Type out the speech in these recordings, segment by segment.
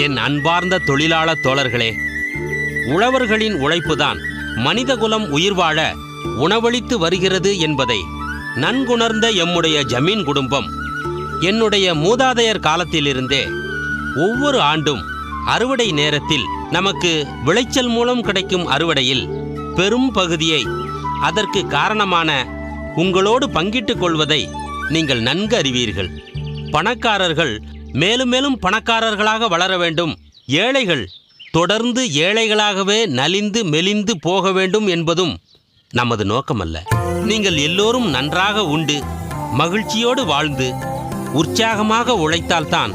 என் அன்பார்ந்த தொழிலாளர் தோழர்களே, உழவர்களின் உழைப்புதான் மனிதகுலம் உயிர் வாழ உணவளித்து வருகிறது என்பதை நன்குணர்ந்த எம்முடைய ஜமீன் குடும்பம் என்னுடைய மூதாதையர் காலத்திலிருந்தே ஒவ்வொரு ஆண்டும் அறுவடை நேரத்தில் நமக்கு விளைச்சல் மூலம் கிடைக்கும் அறுவடையில் பெரும் பகுதியை அதற்கு காரணமான உங்களோடு பங்கிட்டுக் கொள்வதை நீங்கள் நன்கு அறிவீர்கள். பணக்காரர்கள் மேலும் மேலும் பணக்காரர்களாக வளர வேண்டும், ஏழைகள் தொடர்ந்து ஏழைகளாகவே நலிந்து மெலிந்து போக வேண்டும் என்பதும் நமது நோக்கமல்ல. நீங்கள் எல்லோரும் நன்றாக உண்டு மகிழ்ச்சியோடு வாழ்ந்து உற்சாகமாக உழைத்தால்தான்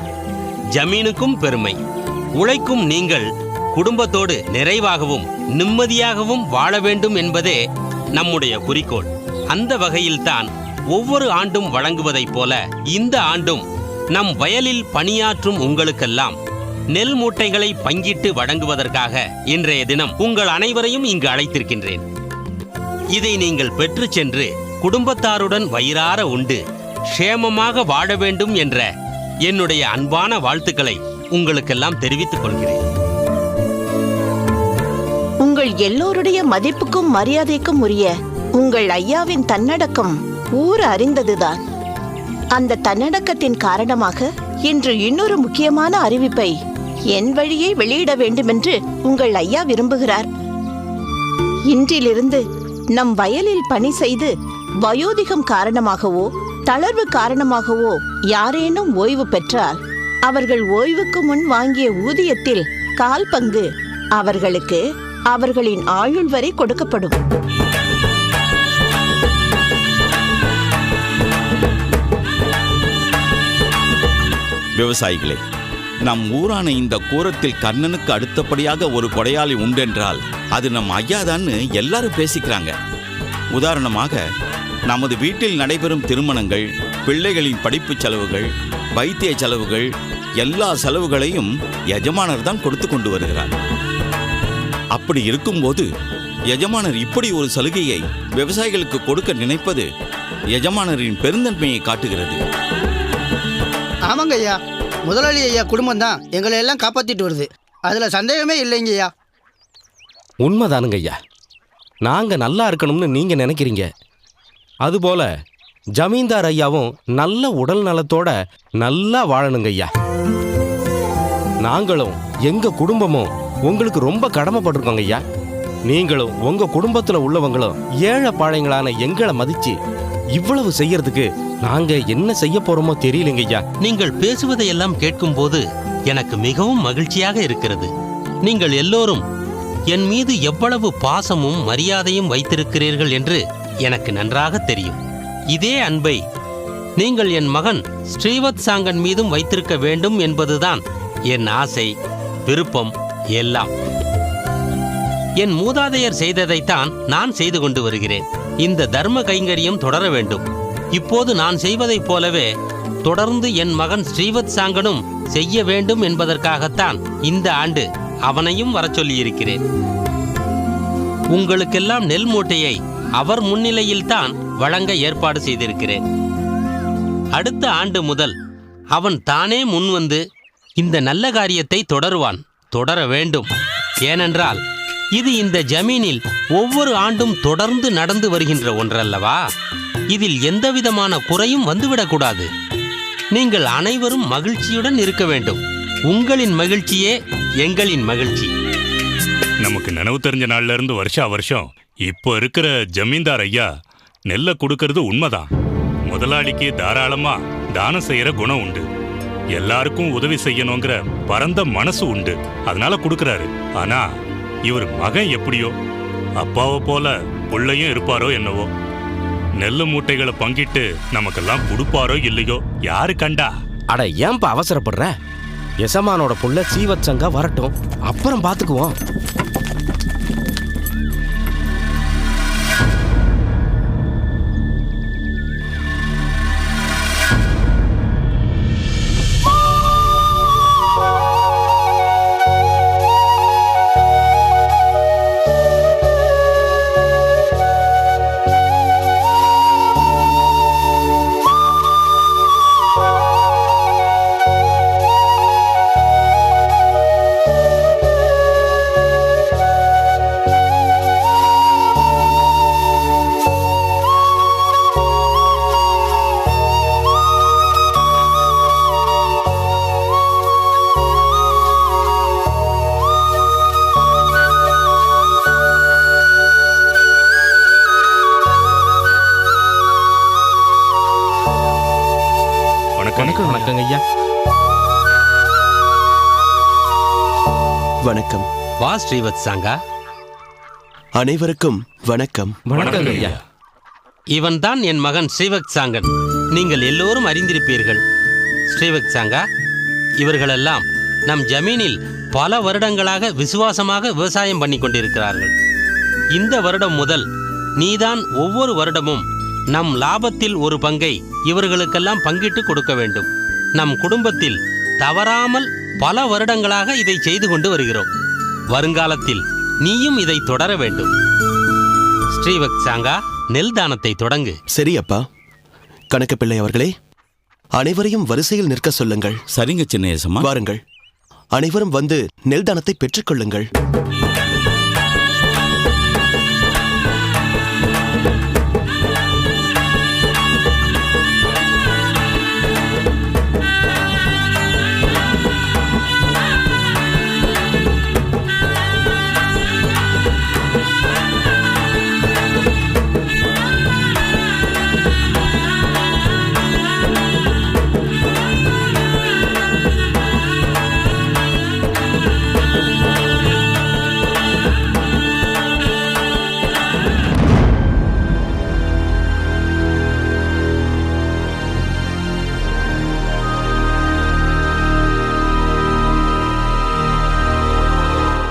ஜமீனுக்கும் பெருமை. உழைக்கும் நீங்கள் குடும்பத்தோடு நிறைவாகவும் நிம்மதியாகவும் வாழ வேண்டும் என்பதே நம்முடைய குறிக்கோள். அந்த வகையில்தான் ஒவ்வொரு ஆண்டும் வழங்குவதைப் போல இந்த ஆண்டும் நம் வயலில் பணியாற்றும் உங்களுக்கெல்லாம் நெல் மூட்டைகளை பங்கிட்டு வழங்குவதற்காக இன்றைய தினம் உங்கள் அனைவரையும் இங்கு அழைத்திருக்கின்றேன். இதை நீங்கள் பெற்று சென்று குடும்பத்தாருடன் வயிறார உண்டு க்ஷேமமாக வாழ வேண்டும் என்ற என்னுடைய அன்பான வாழ்த்துக்களை உங்களுக்கெல்லாம் தெரிவித்துக் கொள்கிறேன். உங்கள் எல்லோருடைய மதிப்புக்கும் மரியாதைக்கும் உரிய உங்கள் ஐயாவின் தன்னடக்கம் ஊர் அறிந்ததுதான். அந்த தன்னடக்கத்தின் காரணமாக இன்று இன்னொரு முக்கியமான அறிவிப்பை என் வழியே வெளியிட வேண்டுமென்று உங்கள் ஐயா விரும்புகிறார். இன்றிலிருந்து நம் வயலில் பணி செய்து வயோதிகம் காரணமாகவோ தளர்வு காரணமாகவோ யாரேனும் ஓய்வு பெற்றால் அவர்கள் ஓய்வுக்கு முன் வாங்கிய ஊதியத்தில் 1/4 பங்கு அவர்களுக்கு அவர்களின் ஆயுள் வரை கொடுக்கப்படும். விவசாயிகளே, நம் ஊரான இந்த கூரத்தில் கண்ணனுக்கு அடுத்தபடியாக ஒரு கொடையாளி உண்டென்றால் அது நம் ஐயாதான்னு எல்லாரும் பேசிக்கிறாங்க. உதாரணமாக, நமது வீட்டில் நடைபெறும் திருமணங்கள், பிள்ளைகளின் படிப்பு செலவுகள், வைத்திய செலவுகள், எல்லா செலவுகளையும் எஜமானர் தான் கொடுத்து கொண்டு வருகிறார். அப்படி இருக்கும்போது எஜமானர் இப்படி ஒரு சலுகையை விவசாயிகளுக்கு கொடுக்க நினைப்பது எஜமானரின் பெருந்தன்மையை காட்டுகிறது. ஆமாங்க ஐயா, முதலாளி ஐயா குடும்பம் தான் எங்களை எல்லாம் காப்பாற்றிட்டு வருது, அதில் சந்தேகமே இல்லைங்க ஐயா. உண்மைதானுங்க ஐயா. நாங்கள் நல்லா இருக்கணும்னு நீங்கள் நினைக்கிறீங்க. அதுபோல ஜமீன்தார் ஐயாவும் நல்ல உடல் நலத்தோட நல்லா வாழணுங்க ஐயா. நாங்களும் எங்கள் குடும்பமும் உங்களுக்கு ரொம்ப கடமைப்பட்டிருக்கோங்க ஐயா. நீங்களும் உங்கள் குடும்பத்தில் உள்ளவங்களும் ஏழை பாழைங்களான எங்களை மதித்து இவ்வளவு செய்யறதுக்கு நாங்க என்ன செய்ய போறோமோ தெரியலங்க ஐயா. நீங்கள் பேசுவதையெல்லாம் கேட்கும்போது எனக்கு மிகவும் மகிழ்ச்சியாக இருக்கிறது. நீங்கள் எல்லோரும் என் மீது எவ்வளவு பாசமும் மரியாதையும் வைத்திருக்கிறீர்கள் என்று எனக்கு நன்றாக தெரியும். இதே அன்பை நீங்கள் என் மகன் ஸ்ரீவத் சாங்கன் மீதும் வைத்திருக்க வேண்டும் என்பதுதான் என் ஆசை, விருப்பம் எல்லாம். என் மூதாதையர் செய்ததைத்தான் நான் செய்து கொண்டு வருகிறேன். இந்த தர்ம கைங்கரியம் தொடர வேண்டும். இப்போது நான் செய்வதைப் போலவே தொடர்ந்து என் மகன் ஸ்ரீவத் சாங்கனும் செய்ய வேண்டும் என்பதற்காகத்தான் இந்த ஆண்டு அவனையும் வரச் சொல்லியிருக்கிறேன். உங்களுக்கெல்லாம் நெல் மூட்டையை அவர் முன்னிலையில்தான் வழங்க ஏற்பாடு செய்திருக்கிறேன். அடுத்த ஆண்டு முதல் அவன் தானே முன்வந்து இந்த நல்ல காரியத்தை தொடர வேண்டும். ஏனென்றால் இது இந்த ஜமீனில் ஒவ்வொரு ஆண்டும் தொடர்ந்து நடந்து வருகின்ற ஒன்றல்லவா. இதில் எந்தவிதமான குறையும் வந்துவிடக்கூடாது. நீங்கள் அனைவரும் மகிழ்ச்சியுடன் இருக்க வேண்டும். உங்களின் மகிழ்ச்சியே எங்களின் மகிழ்ச்சி. நமக்கு நினைவு தெரிஞ்ச நாள்ல இருந்து வருஷம் இப்போ இருக்கிற ஜமீன்தார் ஐயா நெல்லை கொடுக்கறது உண்மைதான். முதலாளிக்கு தாராளமா தானம் செய்யற குணம் உண்டு. எல்லாருக்கும் உதவி செய்யணுங்கிற பரந்த மனசு உண்டு. அதனால கொடுக்கறாரு. ஆனா இவர் மகன் எப்படியோ அப்பாவை போல புள்ளையும் இருப்பாரோ என்னவோ. நெல்லு மூட்டைகளை பங்கிட்டு நமக்கெல்லாம் கொடுப்பாரோ இல்லையோ யாரு கண்டா. அட ஏன்பா அவசரப்படுற? எசமானோட புள்ள சீவத் சங்கா வரட்டும், அப்புறம் பாத்துக்குவோம். வணக்கங்க ஐயா. வணக்கம். வா ஸ்ரீவத் சாங்கா. அனைவருக்கும் வணக்கம். வணக்கங்க ஐயா. இவன்தான் என் மகன் ஸ்ரீவத் சாங்கன். நீங்கள் எல்லோரும் அறிந்திருப்பீர்கள். ஸ்ரீவத் சாங்கா, இவர்களெல்லாம் நம் ஜமீனில் பல வருடங்களாக விசுவாசமாக விவசாயம் பண்ணி கொண்டிருக்கிறார்கள். இந்த வருடம் முதல் நீதான் ஒவ்வொரு வருடமும் நம் லாபத்தில் ஒரு பங்கை இவர்களுக்கெல்லாம் பங்கிட்டு கொடுக்க வேண்டும். நம் குடும்பத்தில் தவறாமல் பல வருடங்களாக இதை செய்து கொண்டு வருகிறோம். வருங்காலத்தில் நீயும் இதை தொடர வேண்டும். ஸ்ரீவத் சாங்கா, நெல் தானத்தை தொடங்கு. சரி அப்பா. கணக்கு பிள்ளை அவர்களே, அனைவரையும் வரிசையில் நிற்க சொல்லுங்கள். சரிங்க சின்ன எஜமா. வாருங்கள், அனைவரும் வந்து நெல் தானத்தை பெற்றுக்கொள்ளுங்கள்.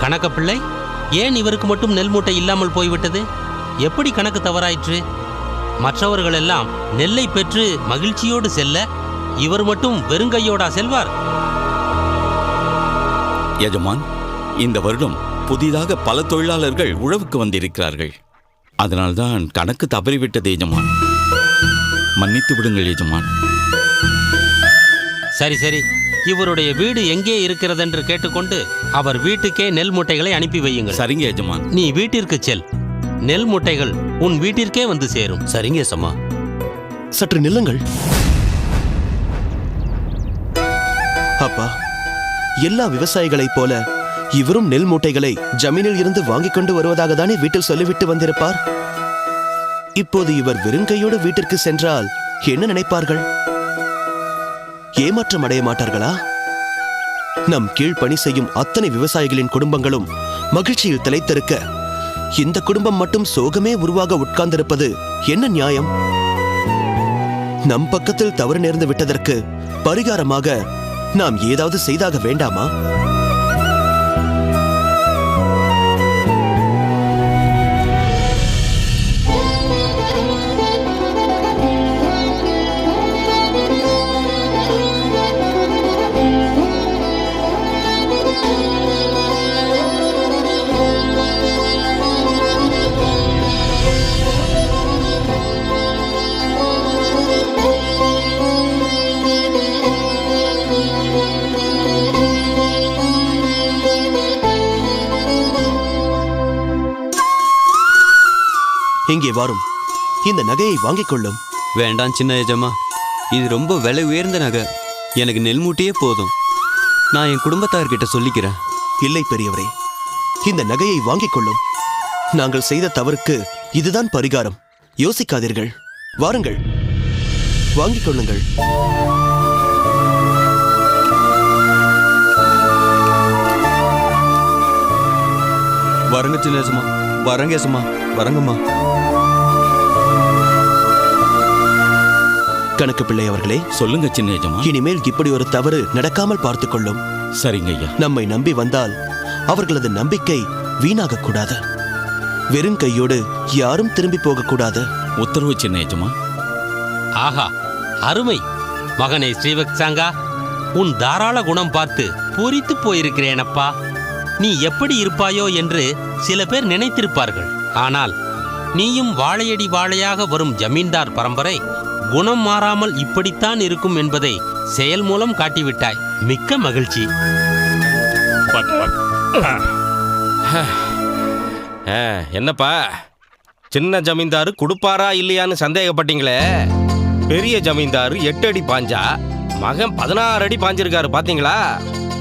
கணக்கப்பிள்ளை, ஏன் இவருக்கு மட்டும் நெல் மூட்டை இல்லாமல் போய்விட்டது? எப்படி கணக்கு தவறாயிற்று? மற்றவர்கள் எல்லாம் நெல்லை பெற்று மகிழ்ச்சியோடு செல்ல, இவர் மட்டும் வெறுங்கையோடா செல்வார்? எஜமான், இந்த வருடம் புதிதாக பல தொழிலாளர்கள் உழவுக்கு வந்திருக்கிறார்கள். அதனால்தான் கணக்கு தவறிவிட்டது எஜமான். மன்னித்து விடுங்கள் எஜமான். சரி சரி, இவருடைய வீடு எங்கே இருக்கிறதென்று கேட்டுக்கொண்டு அவர் வீட்டுக்கே நெல் மூட்டைகளை அனுப்பி வையுங்கள். சரிங்க எஜமான். நீ வீட்டிற்கு செல். நெல் மூட்டைகள் உன் வீட்டிற்கே வந்து சேரும். சரிங்க சம்மா. சற்று நில்லுங்கள். அப்பா, எல்லா விவசாயிகளைப் போல இவரும் நெல் மூட்டைகளை ஜமீனில் இருந்து வாங்கிக் கொண்டு வருவதாக தானே வீட்டில் சொல்லிவிட்டு வந்திருப்பார். இப்போது இவர் வெறுங்கையோடு வீட்டிற்கு சென்றால் என்ன நினைப்பார்கள்? ஏமாற்றம் அடைய மாட்டார்களா? நம் கீழ் பணி செய்யும் அத்தனை விவசாயிகளின் குடும்பங்களும் மகிழ்ச்சியில் திளைத்திருக்க, இந்த குடும்பம் மட்டும் சோகமே உருவாக உட்கார்ந்திருப்பது என்ன நியாயம்? நம் பக்கத்தில் தவறு நேர்ந்து விட்டதற்கு பரிகாரமாக நாம் ஏதாவது செய்தாக வேண்டாமா? இங்கே வாரும், இந்த நகையை வாங்கிக் கொள்ளும். வேண்டாம் சின்ன எஜமா, இது ரொம்ப விலை உயர்ந்த நகை. எனக்கு நெல் மூட்டையே போதும். நான் என் குடும்பத்தார்கிட்ட சொல்லிக்கிறேன். இல்லை பெரியவரே, இந்த நகையை வாங்கிக் கொள்ளும். நாங்கள் செய்த தவறுக்கு இதுதான் பரிகாரம். யோசிக்காதீர்கள். வாருங்கள், வாங்கிக் கொள்ளுங்கள். வரங்க சின்ன எஜமா, வரங்க எசமா, வரங்கம்மா. கணக்கு பிள்ளை அவர்களே, சொல்லுங்க சின்ன எஜமா. இனிமேல் இப்படி ஒரு தவறு நடக்காமல் பார்த்துக் கொள்ளும். சரிங்க ஐயா. நம்மை நம்பி வந்தால் அவர்களது நம்பிக்கை வீணாக கூடாது. வெறும் கையோடு யாரும் திரும்பி போகக்கூடாது. உத்தரவு சின்ன எஜமா. ஆஹா, அருமை மகனே ஸ்ரீவத் சாங்கா, உன் தாராள குணம் பார்த்து பூரித்து போயிருக்கிறேனப்பா. நீ எப்படி இருப்பாயோ என்று சில பேர் நினைத்திருப்பார்கள். ஆனால் நீயும் வாழையடி வாழையாக வரும் ஜமீன்தார் பரம்பரை குணம் மாறாமல் இப்படித்தான் இருக்கும் என்பதை செயல் மூலம் காட்டிவிட்டாய். மிக்க மகிழ்ச்சி. என்னப்பா, சின்ன ஜமீன்தாரு கொடுப்பாரா இல்லையான்னு சந்தேகப்பட்டீங்களே. பெரிய ஜமீன்தாரு 8 அடி பாஞ்சா, மகன் 16 அடி பாஞ்சிருக்காரு. பாத்தீங்களா?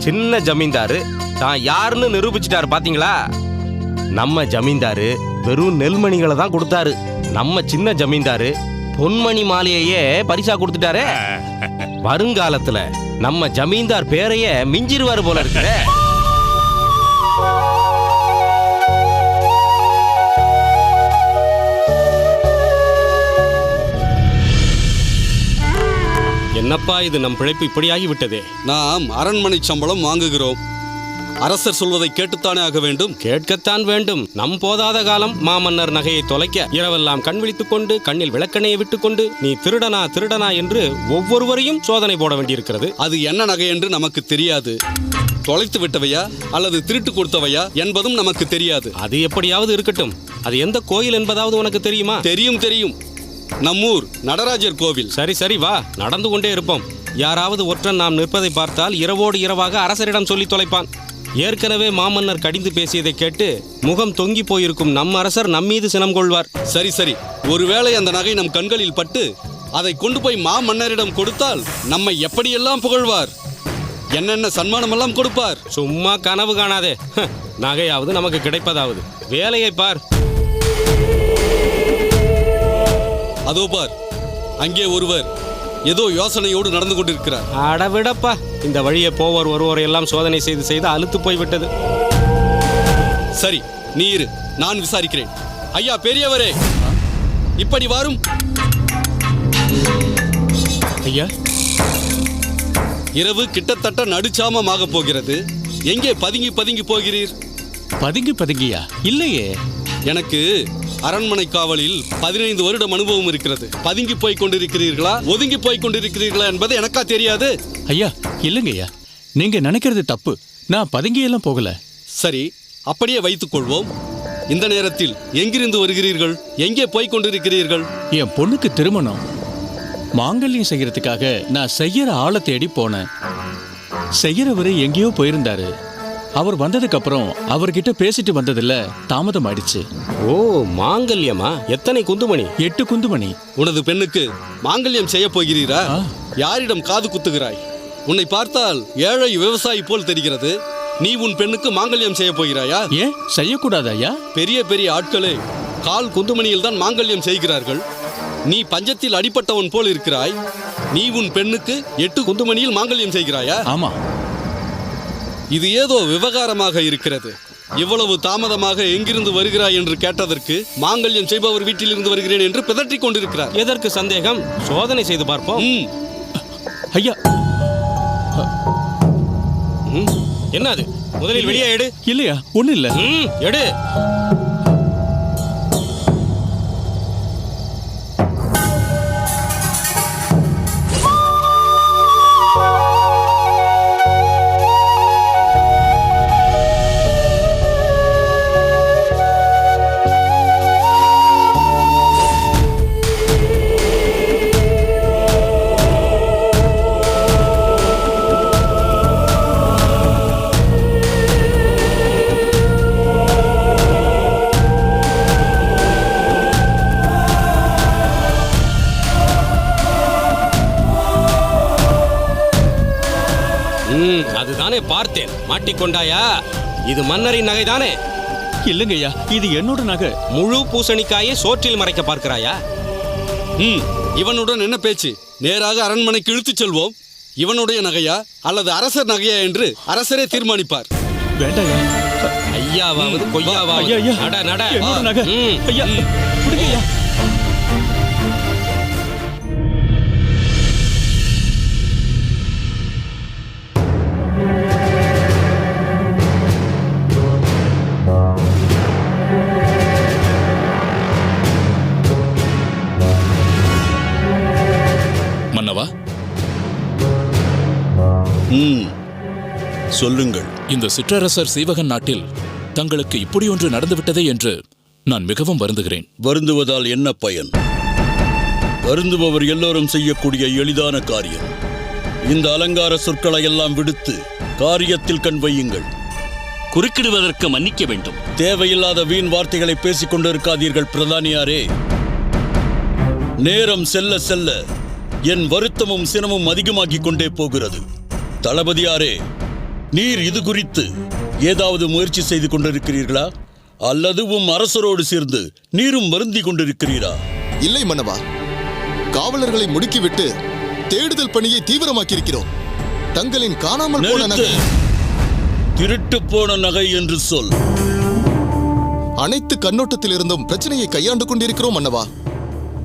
சின்ன ஜமீன்தாரு தான் யாருன்னு நிரூபிச்சிட்டாரு. பாத்தீங்களா? நம்ம ஜமீன்தாரு வெறும் நெல்மணிகளை தான் கொடுத்தாரு. நம்ம சின்ன ஜமீன்தாரு பொன்மணி மாலையே பரிசா கொடுத்துட்டாரே. வருங்காலத்துல நம்ம ஜமீன்தார் பேரையே மிஞ்சிருவாரு போல இருக்குதே. என்னப்பா இது, நம் பிழைப்பு இப்படியாகி விட்டதே. நாம் அரண்மனை சம்பளம் வாங்குகிறோம். அரசர் சொல்வதை கேட்டுத்தானே ஆக வேண்டும். கேட்கத்தான் வேண்டும். நம் போதாத காலம் மாமன்னர் நகையை தொலைக்க இரவெல்லாம் கண் விழித்துக் கொண்டு கண்ணில் விளக்கணையை விட்டுக் கொண்டு நீ திருடனா திருடனா என்று ஒவ்வொருவரையும் சோதனை போட வேண்டியிருக்கிறது. அது என்ன நகை என்று நமக்கு தெரியாது. தொலைத்து விட்டவையா அல்லது திருட்டு கொடுத்தவையா என்பதும் நமக்கு தெரியாது. அது எப்படியாவது இருக்கட்டும். அது எந்த கோயில் என்பதாவது உனக்கு தெரியுமா? தெரியும் தெரியும், நம்மூர் நடராஜர் கோவில். சரி சரி, வா, நடந்து கொண்டே இருப்போம். யாராவது ஒற்றன் நாம் நிற்பதை பார்த்தால் இரவோடு இரவாக அரசரிடம் சொல்லி தொலைப்பான். ஏற்கனவே மாமன்னர் கடிந்து பேசியதை கேட்டு முகம் தொங்கி போயிருக்கும் நம் அரசர் நம்மீது சினம் கொள்வார். சரி சரி, ஒருவேளை அந்த நகை நம் கண்களில் பட்டு அதை கொண்டு போய் மாமன்னரிடம் கொடுத்தால் நம்மை எப்படியெல்லாம் புகழ்வார், என்னென்ன சன்மானமெல்லாம் கொடுப்பார். சும்மா கனவு காணாதே. நகையாவது நமக்கு கிடைப்பதாவது. வேலையை பார். அதோ பார், அங்கே ஒருவர் ஏதோ யோசனையோடு நடந்து கொண்டிருக்கிறார். அடவிடப்பா, இந்த வழியே போவர் ஒருவரை எல்லாம் சோதனை செய்து செய்து அலுத்து போய்விட்டது. சரி, நீ இரு, நான் விசாரிக்கிறேன். ஐயா பெரியவரே, இப்படி வாரும். ஐயா, இரவு கிட்டத்தட்ட நடுச்சாமமாக போகிறது. எங்கே பதுங்கி பதுங்கி போகிறீர்? பதுங்கியா? இல்லையே. எனக்கு அரண்மனை காவலில் 15 வருடம் அனுபவம் இருக்கிறது. பதுங்கி போய் கொண்டிருக்கிறீர்களா ஒதுங்கி போய் கொண்டிருக்கிறீர்களா என்பது எனக்கா தெரியாது. ஐயா, இல்லைங்கய்யா, நீங்க நினைக்கிறது தப்பு. நான் பதுங்கியெல்லாம் போகல. சரி, அப்படியே வைத்துக் கொள்வோம். இந்த நேரத்தில் எங்கிருந்து வருகிறீர்கள்? எங்கே போய் கொண்டிருக்கிறீர்கள்? என் பொண்ணுக்கு திருமணம் மாங்கல்யம் செய்யறதுக்காக நான் செய்யற ஆளை தேடி போனேன். செய்யறவரு எங்கேயோ போயிருந்தாரு. அவர் வந்ததுக்கு அப்புறம் அவர்கிட்ட பேசிட்டு வந்ததுல தாமதம் ஆயிடுச்சு. ஓ, மாங்கல்யமா? எத்தனை குந்துமணி? 8 குந்துமணி. உனது பெண்ணுக்கு மாங்கல்யம் செய்ய போகிறீரா? யாரிடம் காது குத்துகிறாய்? உன்னை பார்த்தால் ஏழை விவசாயி போல் தெரிகிறது. நீ உன் பெண்ணுக்கு மாங்கல்யம் செய்ய போகிறாயா? ஏன் செய்யக்கூடாது ஐயா? பெரிய பெரிய ஆட்களே கால் குந்துமணியில் தான் மாங்கல்யம் செய்கிறார்கள். நீ பஞ்சத்தில் அடிபட்டவன் போல் இருக்கிறாய். நீ உன் பெண்ணுக்கு 8 குந்துமணியில் மாங்கல்யம் செய்கிறாயா? ஆமா. இது ஏதோ விவகாரமாக இருக்கிறது. இவ்வளவு தாமதமாக எங்கிருந்து வருகிறாய் என்று கேட்டதற்கு மாங்கல்யம் செய்பவர் வீட்டிலிருந்து வருகிறேன் என்று பிதற்றிக் கொண்டிருக்கிறார். எதற்கு சந்தேகம்? சோதனை செய்து பார்ப்போம். ஐயா, என்னது? முதலில் வெளியே எடு. இல்லையா, ஒண்ணு இல்ல. எடு. அதுதானே பார்த்தேன். மாட்டிக்கொண்டாயா? இது மன்னரின் நகைதானே? இல்லைங்கய்யா, இது என்னோட நகை. முழு பூசணிக்காயை சோற்றில் மறைக்க பார்க்கிறாயா? இவனுடன் என்ன பேச்சு? நேராக அரண்மனைக்கு இழுத்துச் செல்வோம். இவனுடைய நகையா அல்லது அரசர் நகையா என்று அரசரே தீர்மானிப்பார். வேண்டாயா? ஐயாவாவது கொய்யாவாவது. ஐயா, நட நட. என்னோட நகை. ஐயா, விடுங்கய்யா. மன்னவா, சொல்லுங்கள். இந்த சிற்றரசர் சீவகன் நாட்டில் தங்களுக்கு இப்படி ஒன்று நடந்துவிட்டதே என்று நான் மிகவும் வருந்துகிறேன். வருந்துவதால் என்ன பயன்? வருந்துபவர் எல்லோரும் செய்யக்கூடிய எளிதான காரியம். இந்த அலங்கார சொற்களை எல்லாம் விடுத்து காரியத்தில் கண் வையுங்கள். குறுக்கிடுவதற்கு மன்னிக்க வேண்டும். தேவையில்லாத வீண் வார்த்தைகளை பேசிக் கொண்டிருக்காதீர்கள் பிரதானியாரே. நேரம் செல்ல செல்ல என் வருத்தமும் சினமும் அதிகமாகிக் கொண்டே போகிறது. தளபதியாரே, நீர் இது குறித்து ஏதாவது முயற்சி செய்து கொண்டிருக்கிறீர்களா? அல்லது அரசரோடு சேர்ந்து நீரும் வருந்தி கொண்டிருக்கிறீரா? இல்லை மன்னவா, காவலர்களை முடுக்கிவிட்டு தேடுதல் பணியை தீவிரமாக்கியிருக்கிறோம். தங்களின் காணாமல் போன நகை திருட்டு போன நகை என்று சொல். அனைத்து கண்ணோட்டத்தில் இருந்தும் பிரச்சனையை கையாண்டு கொண்டிருக்கிறோம் மன்னவா.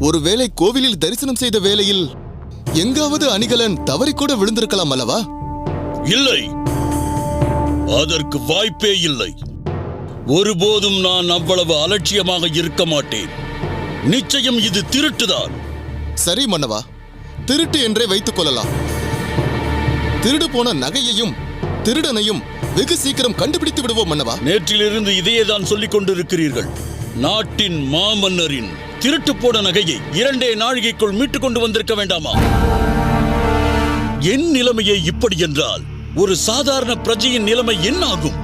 ஒருவேளை கோவிலில் தரிசனம் செய்த வேளையில் எங்காவது அணிகலன் தவறிக்கூட விழுந்திருக்கலாம் அல்லவா? இல்லை, அதற்கு வாய்ப்பே இல்லை. ஒருபோதும் நான் அவ்வளவு அலட்சியமாக இருக்க மாட்டேன். நிச்சயம் இது திருட்டுதான். சரி மன்னவா, திருட்டு என்றே வைத்துக் கொள்ளலாம். திருடு போன நகையையும் திருடனையும் வெகு சீக்கிரம் கண்டுபிடித்து விடுவோம் மன்னவா. நேற்றிலிருந்து இதையேதான் சொல்லிக் கொண்டிருக்கிறீர்கள். நாட்டின் மாமன்னரின் திருட்டு போன நகையை 2 நாழிகைக்குள் மீட்டுக் கொண்டு வந்திருக்க வேண்டாமா? என் நிலைமையை இப்படி என்றால் ஒரு சாதாரண பிரஜையின் நிலைமை என்ன ஆகும்?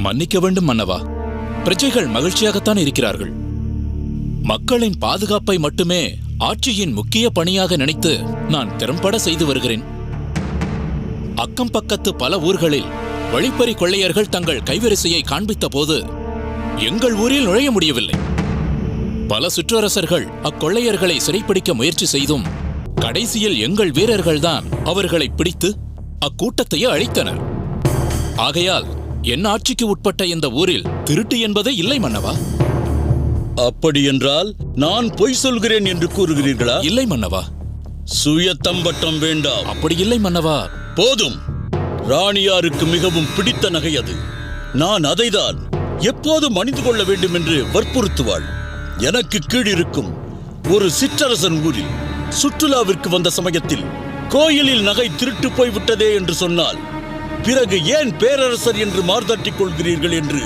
மன்னிக்க வேண்டும் மன்னவா, பிரஜைகள் மகிழ்ச்சியாகத்தான் இருக்கிறார்கள். மக்களின் பாதுகாப்பை மட்டுமே ஆட்சியின் முக்கிய பணியாக நினைத்து நான் திறம்பட செய்து வருகிறேன். அக்கம் பக்கத்து பல ஊர்களில் வழிப்பறி கொள்ளையர்கள் தங்கள் கைவரிசையை காண்பித்த போது எங்கள் ஊரில் நுழைய முடியவில்லை. பல சிற்றரசர்கள் அக்கொள்ளையர்களை சிறைப்பிடிக்க முயற்சி செய்தும் கடைசியில் எங்கள் வீரர்கள்தான் அவர்களை பிடித்து அக்கூட்டத்தையே அழித்தனர். ஆகையால் என் ஆட்சிக்கு உட்பட்ட இந்த ஊரில் திருட்டு என்பதே இல்லை மன்னவா. அப்படி என்றால் நான் பொய் சொல்கிறேன் என்று கூறுகிறீர்களா? இல்லை மன்னவா. சுயத்தம்பட்டம் வேண்டாம். அப்படி இல்லை மன்னவா. போதும். ராணியாருக்கு மிகவும் பிடித்த நகை அது. நான் அதைதான் எப்போதும் அணிந்து கொள்ள வேண்டும் என்று வற்புறுத்துவாள். எனக்கு கீழிருக்கும் ஒரு சிற்றரசன் ஊரில் சுற்றுலாவிற்கு வந்த சமயத்தில் கோயிலில் நகை திருட்டு போய்விட்டதே என்று சொன்னால் பிறகு ஏன் பேரரசர் என்று மார்தட்டிக் கொள்கிறீர்கள் என்று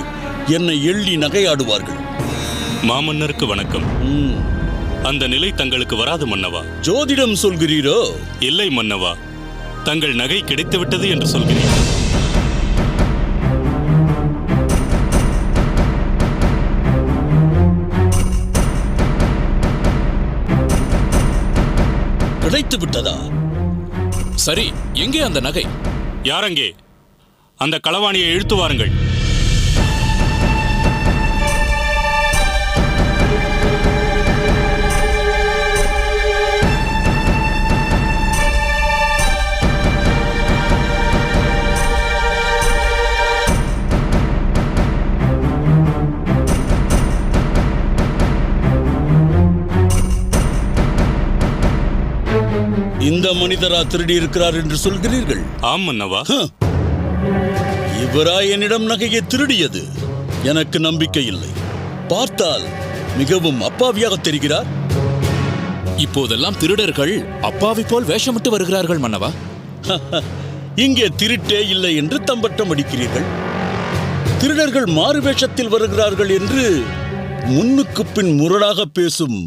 என்னை எள்ளி நகையாடுவார்கள். மாமன்னருக்கு வணக்கம். அந்த நிலை தங்களுக்கு வராது மன்னவா. ஜோதிடம் சொல்கிறீரோ? இல்லை மன்னவா, தங்கள் நகை கிடைத்துவிட்டது என்று சொல்கிறேன். கிடைத்து விட்டதா? சரி, எங்கே அந்த நகை? யாரங்கே? அந்த களவாணியை இழுத்து வாருங்கள். இந்த மனிதரா திருடி இருக்கிறார் என்று சொல்கிறீர்கள்? ஆம் மன்னவா. இவரா என்னிடம் நகையை திருடியது? எனக்கு நம்பிக்கை இல்லை. பார்த்தால் மிகவும் அப்பாவியாக தெரிகிறார். இப்போதெல்லாம் திருடர்கள் அப்பாவி போல் வேஷமிட்டு வருகிறார்கள் மன்னவா. இங்கே திருட்டே இல்லை என்று தம்பட்டம் அடிக்கிறீர்கள். திருடர்கள் மாறு வேஷத்தில் வருகிறார்கள் என்று முன்னுக்கு பின் முரடாக பேசும்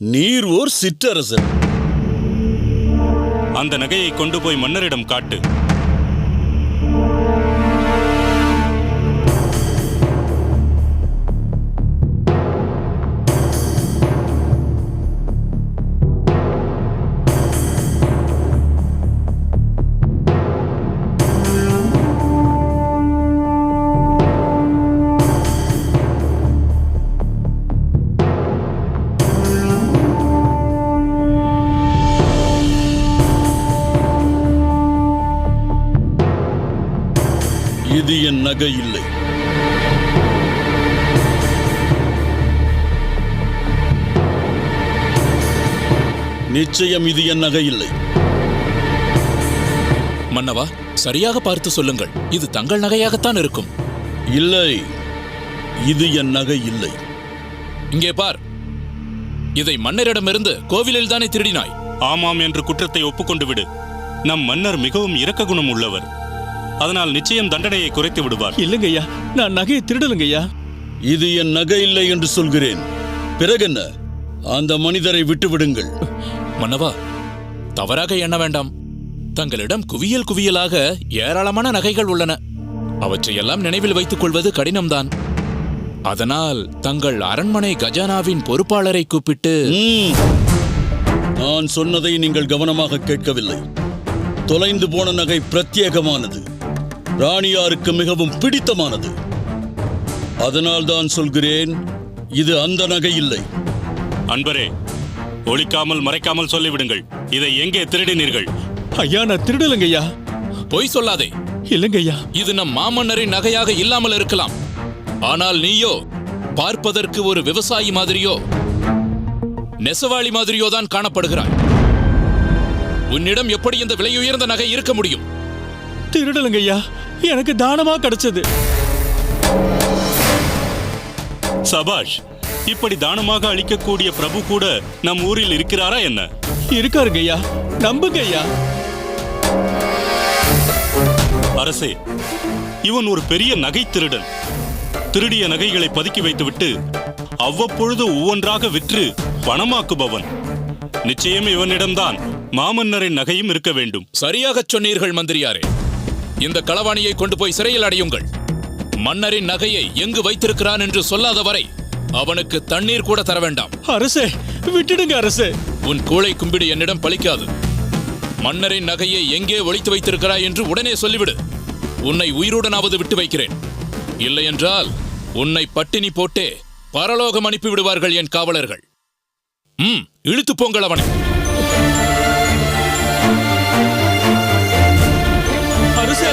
நீர் ஓர் சிற்றரசன். அந்த நகையை கொண்டு போய் மன்னரிடம் காட்டு. இது என் நகை இல்லை. நிச்சயம் இது என் நகை இல்லை. மன்னவா, சரியாக பார்த்து சொல்லுங்கள். இது தங்கள் நகையாகத்தான் இருக்கும். இல்லை, இது என் நகை இல்லை. இங்கே பார், இதை மன்னரிடமிருந்து கோவிலில் தானே திருடினாய்? ஆமாம் என்று குற்றத்தை ஒப்புக்கொண்டு விடு. நம் மன்னர் மிகவும் இரக்க குணம் உள்ளவர். அதனால் நிச்சயம் தண்டனையை குறைத்து விடுவார். இல்லைங்கய்யா, நான் நகையை திருடலுங்கய்யா. இது என் நகை இல்லை என்று சொல்கிறேன். பிறகென்ன? அந்த மனிதரை விட்டு விடுங்கள். மன்னவா, தவறாக எண்ண வேண்டாம். தங்களிடம் குவியல் குவியலாக ஏராளமான நகைகள் உள்ளன. அவற்றையெல்லாம் நினைவில் வைத்துக் கொள்வது கடினம்தான். அதனால் தங்கள் அரண்மனை கஜானாவின் பொறுப்பாளரை கூப்பிட்டு... நான் சொன்னதை நீங்கள் கவனமாக கேட்கவில்லை. தொலைந்து போன நகை பிரத்யேகமானது, ராணியாருக்கு மிகவும் பிடித்தமானது. அதனால் தான் சொல்கிறேன், இது அந்த நகை இல்லை. அன்பரே, ஒளிக்காமல் மறைக்காமல் சொல்லிவிடுங்கள். இதை எங்கே திருடினீர்கள்? ஐயா, நான் திருடலைங்க ஐயா. பொய் சொல்லாதே. இல்லைங்க ஐயா. இது நம் மாமன்னரின் நகையாக இல்லாமல் இருக்கலாம். ஆனால் நீயோ பார்ப்பதற்கு ஒரு விவசாயி மாதிரியோ நெசவாளி மாதிரியோ தான் காணப்படுகிறாய். உன்னிடம் எப்படி இந்த விலையுயர்ந்த நகை இருக்க முடியும்? திருடலைங்க ஐயா, எனக்கு தானமா கிடைச்சது. சபாஷ்! இப்படி தானமாக அளிக்கக்கூடிய பிரபு கூட நம் ஊரில் இருக்கிறாரா என்ன? இருக்காருங்க ஐயா, நம்புங்க ஐயா. அரசே, இவன் ஒரு பெரிய நகை திருடன். திருடிய நகைகளை பதுக்கி வைத்துவிட்டு அவ்வப்பொழுது ஒவ்வொன்றாக விற்று பணமாக்குபவன். நிச்சயம் இவனிடம்தான் மாமன்னரின் நகையும் இருக்க வேண்டும். சரியாகச் சொன்னீர்கள் மந்திரியாரே. இந்த களவாணியை கொண்டு போய் சிறையில் அடையுங்கள். மன்னரின் நகையை எங்கு வைத்திருக்கிறான் என்று சொல்லாத வரை அவனுக்கு தண்ணீர் கூட தர வேண்டாம். அரசே, விட்டுடுங்க அரசே. உன் கூளை கும்பிடு என்னிடம் பலிக்காது. மன்னரின் நகையை எங்கே ஒளித்து வைத்திருக்கிறாய் என்று உடனே சொல்லிவிடு. உன்னை உயிருடனாவது விட்டு வைக்கிறேன். இல்லையென்றால் உன்னை பட்டினி போட்டே பரலோகம் அனுப்பி விடுவார்கள் என் காவலர்கள். இழுத்து போங்கள் அவனை. அரசே,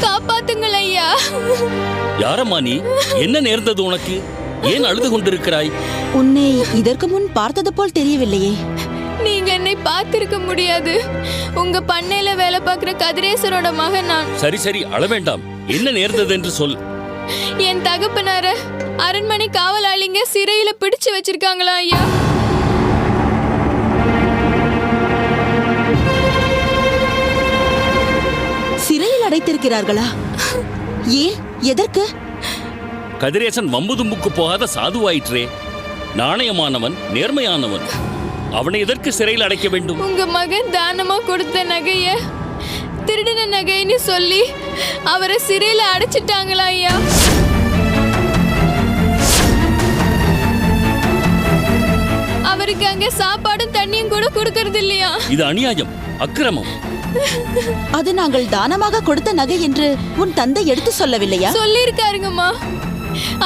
காப்பாத்துங்கள் ஐயா. யாரம்மா நீ? என்ன நேர்ந்தது உனக்கு? ஏன் அழுது கொண்டிருக்கிறாய்? உன்னை இதற்கு முன் பார்த்தது போல் தெரியவில்லையே. நீங்க என்னை பார்த்திருக்க முடியாது. உங்க பண்ணையில வேலை பார்க்கிற கதிரேசரோட மகன் நான். சரி சரி, அழ வேண்டாம். என்ன நேர்ந்தது என்று சொல். என் தகப்பனார அரண்மனை காவலாளிங்க சிறையில பிடிச்சு வச்சிருக்காங்களா ஐயா. சிறையில் அடைத்திருக்கிறார்களா? ஏன்? எதற்கு? கதிரேசன் வம்பு தும்புக்கு போகாத சாதுவாயிற்றே. நாணயமானவன், நேர்மையானவன். அவனை எதற்கு சிறையில் அடைக்க வேண்டும்? உங்க மகன் தானமா கொடுத்த நகைய திருடின நகைன்னு சொல்லி அவரை சிறையில அடைச்சிட்டாங்களா ஐயா. அவருக்கு அங்க சாப்பாடும் தண்ணியும் கூட கொடுக்கறது இல்லையா? இது அநியாயம், அக்கிரமம். அது நாங்கள் தானமாக கொடுத்த நகை என்று உன் தந்தை எடுத்து சொல்லவில்லையா? சொல்லிருக்காருங்கம்மா.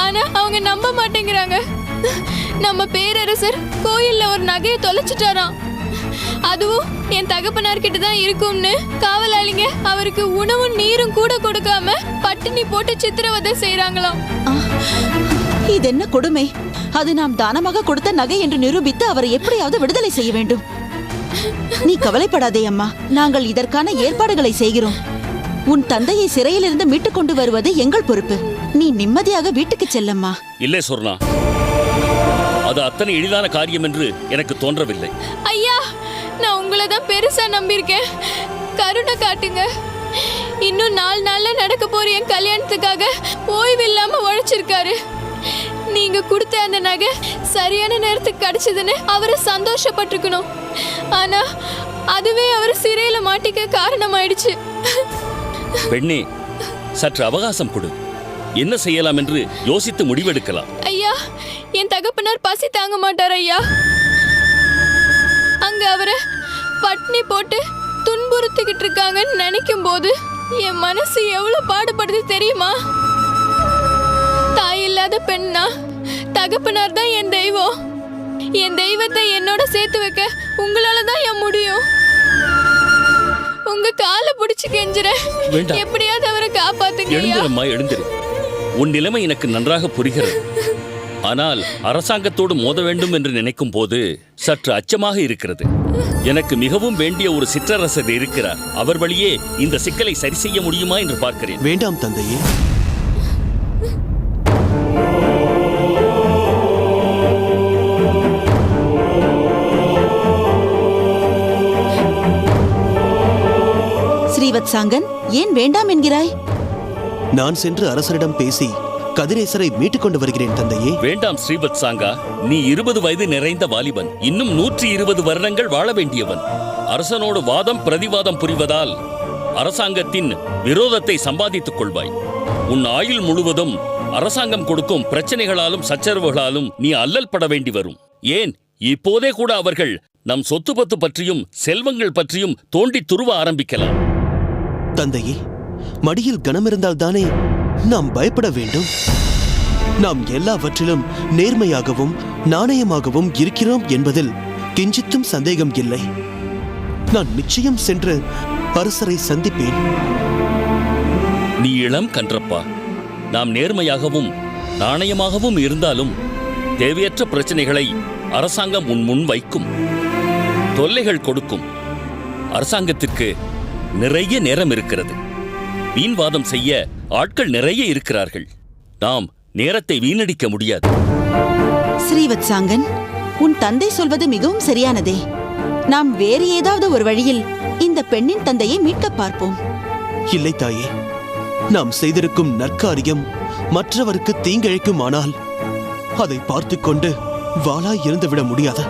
ஆனா அவங்க நம்ப மாட்டேங்கிறாங்க. நம்ம பேரரசர் கோயில்ல ஒரு நகையை தொலைச்சிட்டாராம். அதுவும் என் தகப்பனார் கிட்ட தான் இருக்கும்னு காவலாளிங்க அவருக்கு உணவும் நீரும் கூட கொடுக்காம பட்டினி போட்டு சித்திரவதை செய்யறாங்களாம். இது என்ன கொடுமை! அது நாம் தானமாக கொடுத்த நகை என்று நிரூபித்து அவரை எப்படியாவது விடுதலை செய்ய வேண்டும். நீ கவலைப்படாதே அம்மா, நாங்கள் இதற்கான ஏற்பாடுகளை செய்கிறோம். உன் தந்தையை சிறையிலிருந்து மீட்டுக் கொண்டு வருவது எங்கள் பொறுப்பு. நீ நிம்மதியாக வீட்டுக்கு செல்லம்மா. இல்லை சொர்ணா, அது அத்தனை எளிதான காரியம் என்று எனக்கு தோன்றவில்லை. ஐயா, நான் உங்களை தான் பெருசா நம்பியிருக்கேன். கருணை காட்டுங்க. இன்னும் 4 நாள்ல நடக்க போற என் கல்யாணத்துக்காக ஓய்வு இல்லாம உழைச்சிருக்காரு. நீங்க கொடுத்த அந்த நகை சரியான நேரத்துக்கு கிடைச்சதுன்னு அவரை சந்தோஷப்பட்டிருக்கணும். ஆனா அதுவே அவர் சிறையில மாட்டிக்க காரணமாயிடுச்சு. பெண்ணே, சற்று அவகாசம் கொடு. என்ன செய்யலாம் என்று யோசித்து முடிவெடுக்கலாம். ஐயா, என் தகப்பனார் பசி தாங்க மாட்டார் ஐயா. அங்க அவரை பட்னி போட்டு துன்புறுத்திக்கிட்டு இருக்காங்கன்னு நினைக்கும் போது என் மனசு எவ்வளவு பாடுபடுது தெரியுமா? தாய் இல்லாத பெண்ணா, தகப்பனார் தான் என் தெய்வம். என் தெய்வத்தை என்னோட சேர்த்து வைக்க உங்களால தான் என் முடியும். உங்க காலை பிடிச்சு கெஞ்சுறேன். வேண்டாம். எப்படியாவது அவரை காப்பாத்துங்க ஐயா. எழுந்திரம்மா, எழுந்திரு. உன் நிலைமை எனக்கு நன்றாக புரிகிறது. ஆனால் அரசாங்கத்தோடு மோத வேண்டும் என்று நினைக்கும் போது சற்று அச்சமாக இருக்கிறது. எனக்கு மிகவும் வேண்டிய ஒரு சிற்றரசர் இருக்கிறார். அவர் வழியே இந்த சிக்கலை சரி செய்ய முடியுமா என்று பார்க்கிறேன். வேண்டாம் தந்தையே. ஸ்ரீவத்சாங்கன், ஏன் வேண்டாம் என்கிறாய்? நான் சென்று அரசரிடம் பேசி கதிரேசரை மீட்டுக் கொண்டு வருகிறேன் தந்தையே. வேண்டாம் ஸ்ரீவத்சாங்கா, நீ 20 வயது நிறைந்த வாலிபன். இன்னும் 120 வருடங்கள் வாழ வேண்டியவன். அரசனோடு வாதம் பிரதிவாதம் புரிவதால் அரசாங்கத்தின் விரோதத்தை சம்பாதித்துக் கொள்வாய். உன் ஆயுள் முழுவதும் அரசாங்கம் கொடுக்கும் பிரச்சனைகளாலும் சச்சரவுகளாலும் நீ அல்லல் பட வேண்டி வரும். ஏன், இப்போதே கூட அவர்கள் நம் சொத்து பத்து பற்றியும் செல்வங்கள் பற்றியும் தோண்டி துருவ ஆரம்பிக்கலாம். தந்தையே, மடியில் கனமிருந்தால் தானே நாம் பயப்பட வேண்டும். நாம் எல்லாவற்றிலும் நேர்மையாகவும் நாணயமாகவும் இருக்கிறோம் என்பதில் கிஞ்சித்தும் சந்தேகம் இல்லை. நான் நிச்சயம் சென்று அரசரை சந்திப்பேன். நீ இளம் கன்றப்பா. நாம் நேர்மையாகவும் நாணயமாகவும் இருந்தாலும் தேவையற்ற பிரச்சனைகளை அரசாங்கம் உன் முன் வைக்கும், தொல்லைகள் கொடுக்கும். அரசாங்கத்திற்கு நிறைய நேரம் இருக்கிறது. வீண்வாதம் செய்ய ஆட்கள் நிறைய இருக்கிறார்கள். நாம் நேரத்தை வீணடிக்க முடியாது. ஸ்ரீவத்சாங்கன், உன் தந்தை சொல்வது மிகவும் சரியானதே. நாம் வேறு ஏதாவது ஒரு வழியில் இந்த பெண்ணின் தந்தையை மீட்க பார்ப்போம். இல்லை தாயே, நாம் செய்திருக்கும் நற்காரியம் மற்றவருக்கு தீங்கிழைக்குமானால் அதை பார்த்து கொண்டு வாளாய் இருந்துவிட முடியாது.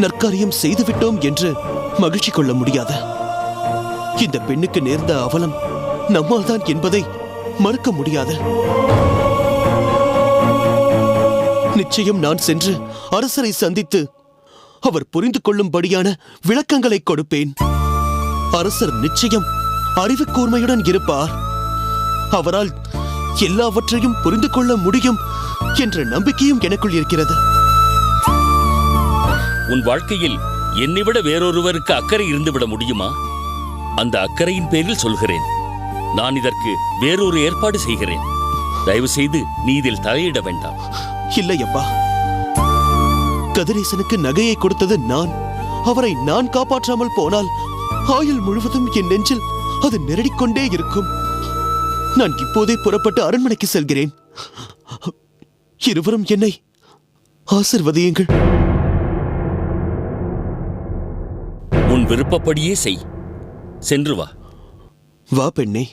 நற்காரியம் செய்துவிட்டோம் என்று மகிழ்ச்சி கொள்ள முடியாது. இந்த பெண்ணுக்கு நேர்ந்த அவலம் நம்மால் தான் என்பதை மறுக்க முடியாது. நிச்சயம் நான் சென்று அரசரை சந்தித்து அவர் புரிந்து கொள்ளும்படியான விளக்கங்களை கொடுப்பேன். அரசர் நிச்சயம் அறிவு கூர்மையுடன் இருப்பார். அவரால் எல்லாவற்றையும் புரிந்து கொள்ள முடியும் என்ற நம்பிக்கையும் எனக்குள் இருக்கிறது. உன் வாழ்க்கையில் என்னை விட வேறொருவருக்கு அக்கறை இருந்துவிட முடியுமா? அந்த அக்கறையின் பேரில் சொல்கிறேன். நான் இதற்கு வேறொரு ஏற்பாடு செய்கிறேன். தயவு செய்து நீ இதில் தலையிட வேண்டாம். இல்லை அப்பா, கதிரேசனுக்கு நகையை கொடுத்தது நான். அவரை நான் காப்பாற்றாமல் போனால் ஆயுள் முழுவதும் என் நெஞ்சில் அது நெருடிக்கொண்டே இருக்கும். நான் இப்போதே புறப்பட்டு அரண்மனைக்கு செல்கிறேன். இருவரும் என்னை ஆசிர்வதியுங்கள். உன் விருப்பப்படியே செய். சென்று வா. வா பெண்ணே.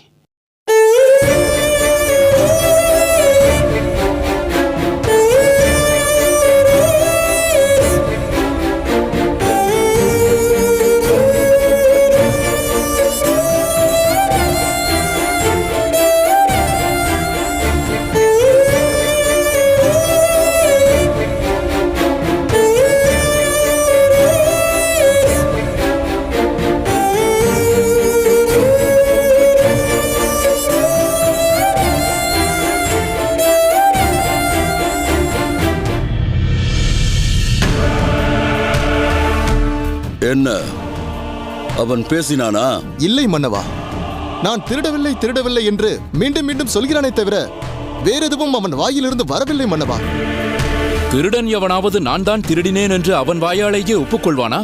என்ன, அவன் பேசினானா? இல்லை மன்னவா, நான் திருடவில்லை என்று மீண்டும் மீண்டும் சொல்கிறானே தவிர வேற எதுவும் அவன் வாயிலிருந்து வரவில்லை மன்னவா. திருடன் எவனாவது நான் தான் திருடினேன் என்று அவன் வாயாலேயே ஒப்புக்கொள்வானா?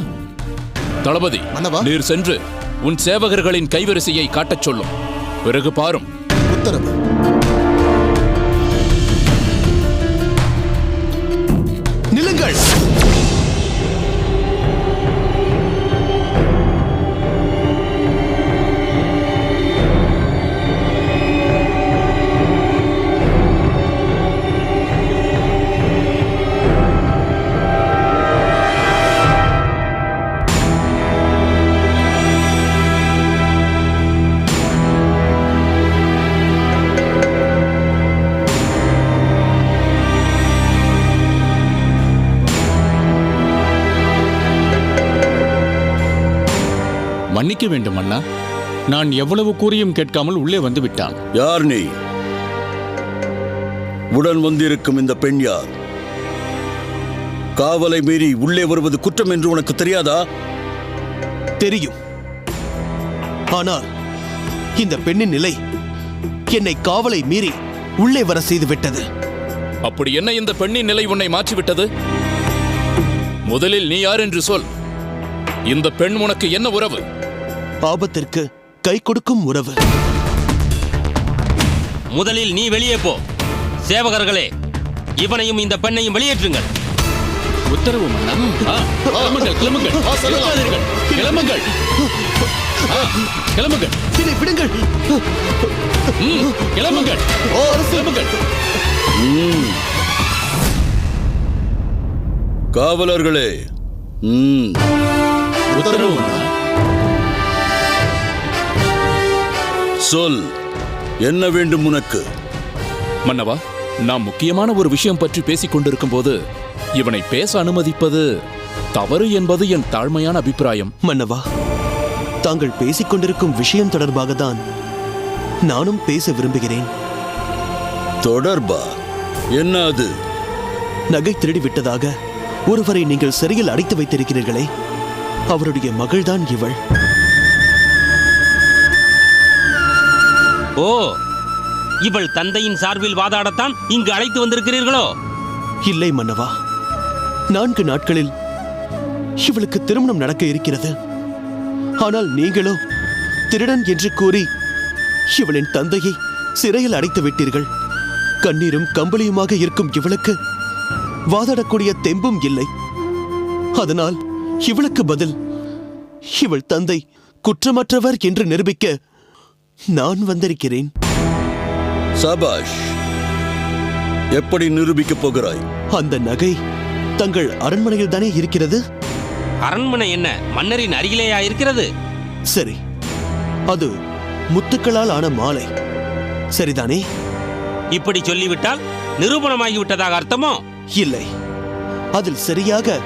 தளபதி, நீர் சென்று உன் சேவகர்களின் கைவரிசையை காட்டச் சொல்லும். பிறகு பாரும். உத்தரவு. நிலுங்கள். மன்னிக்க வேண்டும் அண்ணா. நான் எவ்வளவு கூறியும் கேட்காமல் உள்ளே வந்து விட்டான். யார் நீ? உடன் வந்திருக்கும் இந்த பெண் யார்? காவலை மீறி உள்ளே வருவது குற்றம் என்று உனக்கு தெரியாதா? தெரியும். ஆனால் இந்த பெண்ணின் நிலை என்னை காவலை மீறி உள்ளே வர செய்து விட்டது. அப்படி என்ன இந்த பெண்ணின் நிலை உன்னை மாற்றிவிட்டது? முதலில் நீ யார் என்று சொல். இந்த பெண் உனக்கு என்ன உறவு? ஆபத்திற்கு கை கொடுக்கும் உறவு. முதலில் நீ வெளியே போ. சேவகர்களே, இவனையும் இந்த பெண்ணையும் வெளியேற்றுங்கள். உத்தரவு மன்னா. கிளம்புங்கள், கிளம்புங்கள், இருக்காதீர்கள். கிளம்புங்கள், கிளம்புங்கள், என்னை விடுங்கள். கிளம்புங்கள், கிளம்புங்கள். காவலர்களே, உத்தரவு மன்னா. சொல், என்ன வேண்டும் உனக்கு? மன்னவா, நாம் முக்கியமான ஒரு விஷயம் பற்றி பேசிக் கொண்டிருக்கும் போது இவனை பேச அனுமதிப்பது தவறு என்பது என் தாழ்மையான அபிப்பிராயம். மன்னவா, தாங்கள் பேசிக் கொண்டிருக்கும் விஷயம் தொடர்பாக தான் நானும் பேச விரும்புகிறேன். தொடர்பா? என்ன அது? நகை திருடி விட்டதாக ஒருவரை நீங்கள் சிறையில் அடைத்து வைத்திருக்கிறீர்களே, அவருடைய மகள்தான் இவள். ஓ, இவள் தந்தையின் சார்பில் வாதாடத்தான் இங்கு அழைத்து வந்திருக்கிறீர்களோ? இல்லை மன்னவா, 4 நாட்களில் இவளுக்கு திருமணம் நடக்க இருக்கிறது. ஆனால் நீங்களோ திருடன் என்று கூறி இவளின் தந்தையை சிறையில் அடைத்து விட்டீர்கள். கண்ணீரும் கம்பளியுமாக இருக்கும் இவளுக்கு வாதாடக்கூடிய தெம்பும் இல்லை. அதனால் இவளுக்கு பதில் இவள் தந்தை குற்றமற்றவர் என்று நிரூபிக்க நான் வந்திருக்கிறேன். சபாஷ். எப்படி நிரூபிக்கப் போகிறாய்? அந்த நகை தங்கள் அரண்மனையில் தானே இருக்கிறது. அரண்மனை என்ன மன்னரின் அருகிலேயா இருக்கிறது? சரி, அது முத்துக்களால் ஆன மாலை சரிதானே? இப்படி சொல்லிவிட்டால் நிரூபணமாகிவிட்டதாக அர்த்தமோ? இல்லை, அதில் சரியாக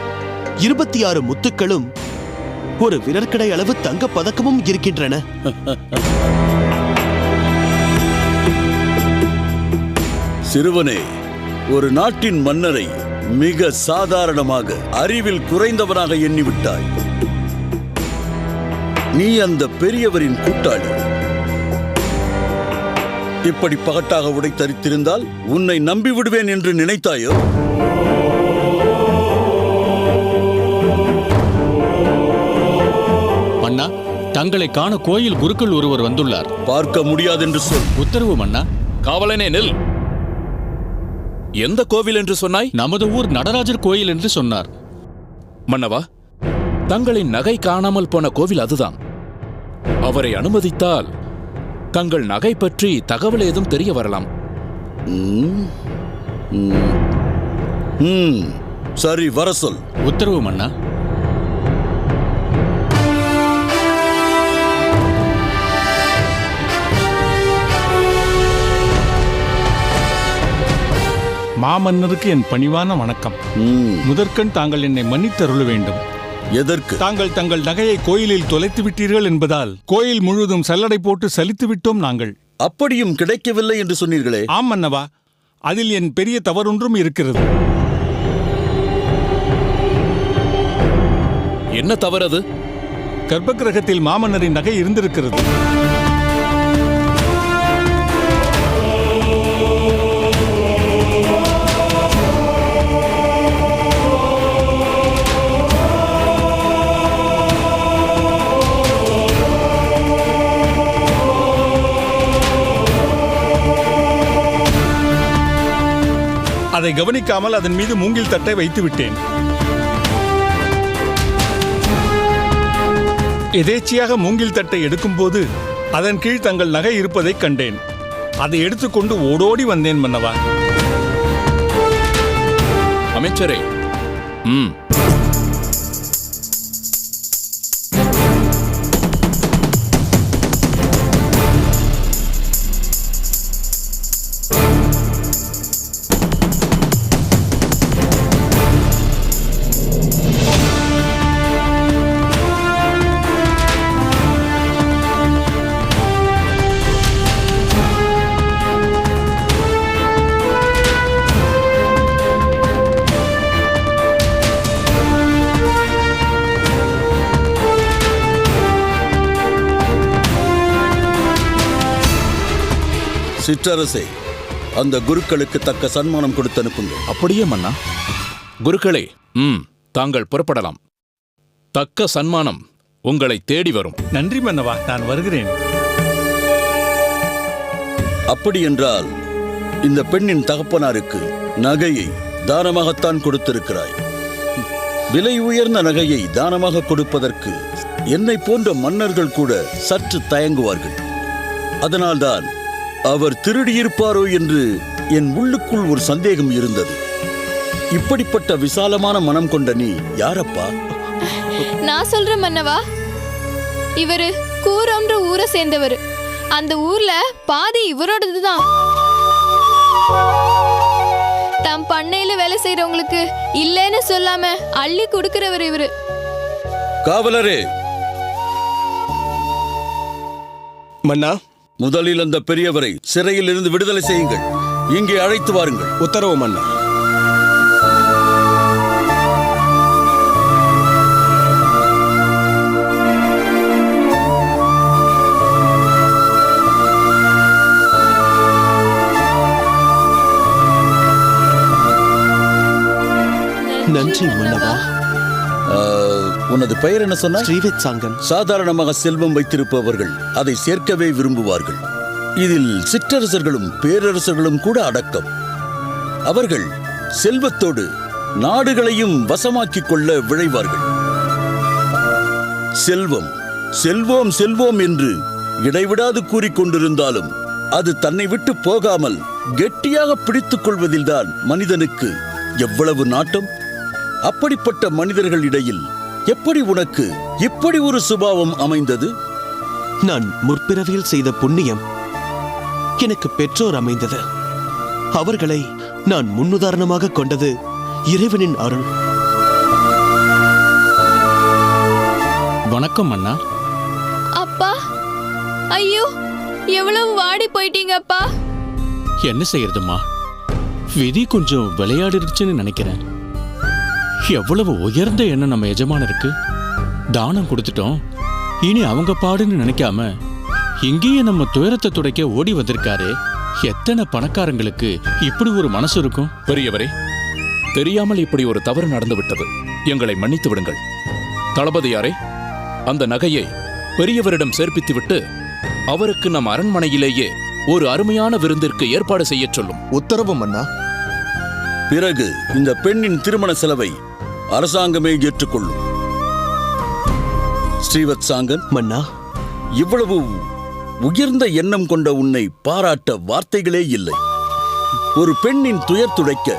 26 முத்துக்களும் ஒரு விரற்கடை அளவு தங்க பதக்கமும் இருக்கின்றன. சிறுவனே, ஒரு நாட்டின் மன்னரை மிக சாதாரணமாக அறிவில் குறைந்தவனாக எண்ணிவிட்டாய். நீ அந்த பெரியவரின் கூட்டாளி. இப்படி பகட்டாக உடைத்தரித்திருந்தால் உன்னை நம்பிவிடுவேன் என்று நினைத்தாயோ? மன்னா, தங்களை காண கோயில் குருக்கள் ஒருவர் வந்துள்ளார். பார்க்க முடியாதென்று சொல். உத்தரவு மன்னா. காவலனே நெல். எந்த கோவில் என்று சொன்னாய்? நமது ஊர் நடராஜர் கோயில் என்று சொன்னார். மன்னவா, தங்களின் நகை காணாமல் போன கோவில் அதுதான். அவரை அனுமதித்தால் தங்கள் நகை பற்றி தகவல் ஏதும் தெரிய வரலாம். சரி, வர சொல். உத்தரவு மன்னா. மாமன்னருக்கு என் பணிவான வணக்கம். முதற்கண் தாங்கள் என்னை மன்னித்தருள வேண்டும். எதற்கு? தாங்கள் தங்கள் நகையை கோயிலில் தொலைத்து விட்டீர்கள் என்பதால் கோயில் முழுவதும் சல்லடை போட்டு சலித்து விட்டோம் நாங்கள். அப்படியும் கிடைக்கவில்லை என்று சொன்னீர்களே? ஆம் மன்னவா, அதில் என் பெரிய தவறொன்றும் இருக்கிறது. என்ன தவறது? கர்ப்பகிரகத்தில் மாமன்னரின் நகை இருந்திருக்கிறது. அதை கவனிக்காமல் அதன் மீது மூங்கில் தட்டை வைத்து விட்டேன். எதேச்சியாக மூங்கில் தட்டை எடுக்கும்போது அதன் கீழ் தங்கள் நகை இருப்பதைக் கண்டேன். அதை எடுத்துக்கொண்டு ஓடோடி வந்தேன் மன்னவா. அமைச்சரே, சிற்றரசே, அந்த குருக்களுக்கு தக்க சன்மானம் கொடுத்து அனுப்புங்க. அப்படியே மன்னா. குருக்களே, தாங்கள் புறப்படலாம். தக்க சன்மானம் உங்களை தேடி வரும். நன்றி மன்னவா, நான் வருகிறேன். அப்படி என்றால் இந்த பெண்ணின் தகப்பனாருக்கு நகையை தானமாகத்தான் கொடுத்திருக்கிறாய். விலை உயர்ந்த நகையை தானமாக கொடுப்பதற்கு என்னை போன்ற மன்னர்கள் கூட சற்று தயங்குவார்கள். அதனால்தான் அவர் திருடியிருப்பாரோ என்று என் உள்ளுக்குள் ஒரு சந்தேகம் இருந்தது. இப்படிப்பட்ட விசாலமான மனம் கொண்ட நீ யாரப்பா? நான் சொல்றேன் மன்னவா, இவரு கூரம்ன்ற ஊரை சேர்ந்தவர். அந்த ஊர்ல பாதி இவரோடதுதான். தம் பண்ணையில வேலை செய்யறவங்களுக்கு இல்லைன்னு சொல்லாம அள்ளி கொடுக்கிறவர் இவரு. காவலரே, மன்னா, முதலில் அந்த பெரியவரை சிறையில் இருந்து விடுதலை செய்யுங்கள். இங்கே அழைத்து வாருங்கள். உத்தரவு மன்னா. நன்றி மன்னவா. உனது பெயர் என்ன சொன்ன? ஸ்ரீவத் சாங்கன். சாதாரணமாக செல்வம் வைத்திருப்பவர்கள் அதை சேர்க்கவே விரும்புவார்கள். இதில் சிற்றரசர்களும் பேரரசர்களும் கூட அடக்கம். அவர்கள் செல்வத்தோடு நாடுகளையும் வசமாக்கிக் கொள்ள விழைவார்கள். செல்வம் செல்வோம் செல்வோம் என்று இடைவிடாது கூறிக்கொண்டிருந்தாலும் அது தன்னை விட்டு போகாமல் கெட்டியாக பிடித்துக் கொள்வதில்தான் மனிதனுக்கு எவ்வளவு நாட்டம். அப்படிப்பட்ட மனிதர்களிடையில் எப்படி உனக்கு இப்படி ஒரு சுபாவம் அமைந்தது? நான் முற்பிறவியில் செய்த புண்ணியம் எனக்கு பெற்றோர் அமைந்தது. அவர்களை நான் முன்னுதாரணமாக கொண்டது இறைவனின் அருள். வணக்கம் அண்ணா. அப்பா, ஐயோ, எவ்வளவு வாடி போயிட்டீங்க அப்பா. என்ன செய்யறதுமா, விதி கொஞ்சம் விளையாடிருச்சுன்னு நினைக்கிறேன். எவ்வளவு உயர்ந்த எண்ணம் நம்ம எஜமானருக்கு. தானம் கொடுத்துட்டோம், இனி அவங்க பாடுன்னு நினைக்காம இங்கேயே நம்ம துயரத்தை துடைக்க ஓடி வந்திருக்காரு. எத்தனை பணக்காரங்களுக்கு இப்படி ஒரு மனசு இருக்கும்? பெரியவரே, தெரியாமல் இப்படி ஒரு தவறு நடந்து விட்டது. எங்களை மன்னித்து விடுங்கள். தளபதியாரே, அந்த நகையை பெரியவரிடம் சேர்ப்பித்துவிட்டு அவருக்கு நம் அரண்மனையிலேயே ஒரு அருமையான விருந்திற்கு ஏற்பாடு செய்ய சொல்லும். உத்தரவு மன்னா. பிறகு இந்த பெண்ணின் திருமண செலவை அரசாங்கமே ஏற்றுக்கொள்ளும். ஸ்ரீவத் சாங்கன் மன்னா, இவ்வளவு உயர்ந்த எண்ணம் கொண்ட உன்னை பாராட்ட வார்த்தைகளே இல்லை. ஒரு பெண்ணின் துயர் துடைக்க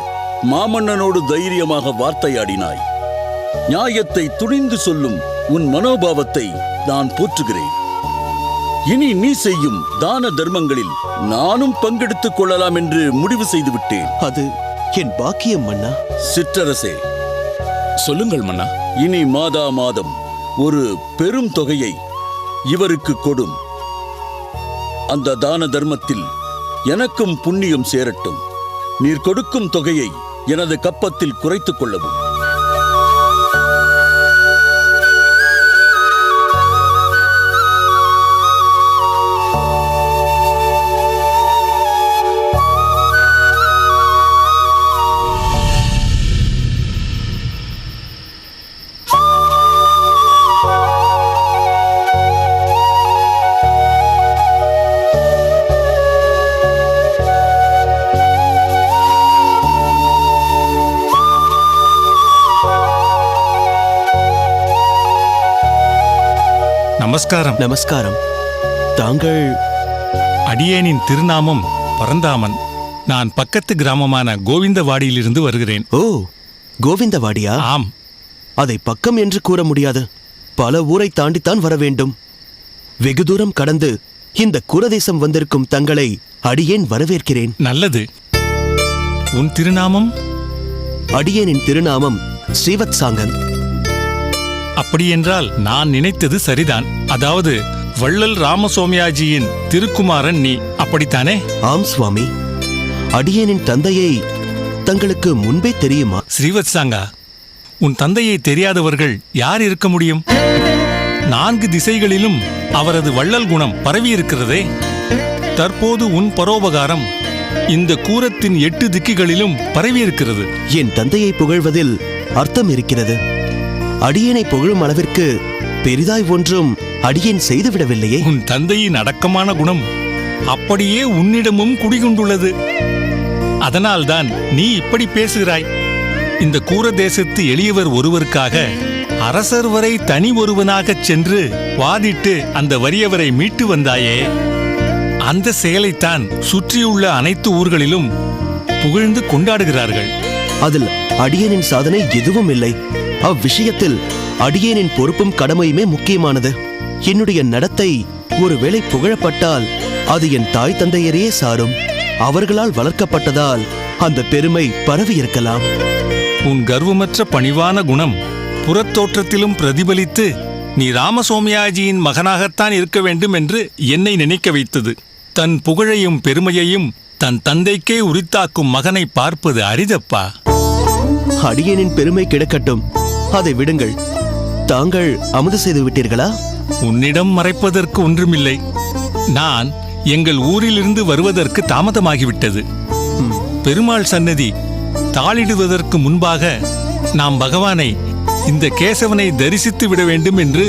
மாமன்னனோடு தைரியமாக வார்த்தையாடினாய். நியாயத்தை துணிந்து சொல்லும் உன் மனோபாவத்தை நான் போற்றுகிறேன். இனி நீ செய்யும் தான தர்மங்களில் நானும் பங்கெடுத்துக் கொள்ளலாம் என்று முடிவு செய்து விட்டேன். அது என் பாக்கியம் மன்னா. சிற்றரசே, சொல்லுங்கள் மன்னா. இனி மாதா மாதம் ஒரு பெரும் தொகையை இவருக்கு கொடும். அந்த தான தர்மத்தில் எனக்கும் புண்ணியம் சேரட்டும். நீர் கொடுக்கும் தொகையை எனது கப்பத்தில் குறைத்துக் கொள்ளவும். நமஸ்காரம். நமஸ்காரம். தாங்கள்? அடியேனின் திருநாமம் பரந்தாமன். நான் பக்கத்து கிராமமான கோவிந்தவாடியிலிருந்து வருகிறேன். ஓ, கோவிந்தவாடியா? ஆம். அதை பக்கம் என்று கூற முடியாது. பல ஊரை தாண்டித்தான் வர வேண்டும். வெகு தூரம் கடந்து இந்த குரதேசம் வந்திருக்கும் தங்களை அடியேன் வரவேற்கிறேன். நல்லது. உன் திருநாமம்? அடியேனின் திருநாமம் ஸ்ரீவத் சாங்கன். அப்படியென்றால் நான் நினைத்தது சரிதான். அதாவது வள்ளல் ராமசோமியாஜியின் திருக்குமாரன் நீ, அப்படித்தானே? ஆம் சுவாமி. அடியேனின் தந்தையை தங்களுக்கு முன்பே தெரியுமா? ஸ்ரீவத் சாங்கா, உன் தந்தையை தெரியாதவர்கள் யார் இருக்க முடியும்? 4 திசைகளிலும் அவரது வள்ளல் குணம் பரவி இருக்கிறதே. தற்போது உன் பரோபகாரம் இந்த கூரத்தின் 8 திக்குகளிலும் பரவியிருக்கிறது. என் தந்தையை புகழ்வதில் அர்த்தம் இருக்கிறது. அடியேனை புகழும் அளவிற்கு பெரிதாய் ஒன்றும் அடியேன் செய்துவிடவில்லையே. உன் தந்தையின் அடக்கமான குணம் அப்படியே உன்னிடமும் குடிகொண்டுள்ளது. அதனால்தான் நீ இப்படி பேசுகிறாய். இந்த கூர தேசத்து எளியவர் ஒருவருக்காக அரசர் வரை தனி ஒருவனாகச் சென்று வாதிட்டு அந்த வறியவரை மீட்டு வந்தாயே, அந்த செயலைத்தான் சுற்றியுள்ள அனைத்து ஊர்களிலும் புகழ்ந்து கொண்டாடுகிறார்கள். அதில் அடியேனின் சாதனை எதுவும் இல்லை. அவ்விஷயத்தில் அடியேனின் பொறுப்பும் கடமையுமே முக்கியமானது. என்னுடைய நடத்தை ஒருவேளை புகழப்பட்டால் அது என் தாய் தந்தையரையே சாரும். அவர்களால் வளர்க்கப்பட்டதால் அந்த பெருமை பரவி இருக்கலாம். உன் கர்வமற்ற பணிவான குணம் புறத்தோற்றத்திலும் பிரதிபலித்து நீ ராமசோமயாஜியின் மகனாகத்தான் இருக்க வேண்டும் என்று என்னை நினைக்க வைத்தது. தன் புகழையும் பெருமையையும் தன் தந்தைக்கே உரித்தாக்கும் மகனை பார்ப்பது அரிதப்பா. அடியேனின் பெருமை கிடக்கட்டும், அதை விடுங்கள். தாங்கள் அமுது செய்து விட்டீர்களா? உன்னிடம் மறைப்பதற்கு ஒன்றுமில்லை. நான் எங்கள் ஊரிலிருந்து வருவதற்கு தாமதமாகிவிட்டது. பெருமாள் சன்னதி தாளிடுவதற்கு முன்பாக நாம் பகவானை, இந்த கேசவனை தரிசித்து விட வேண்டும் என்று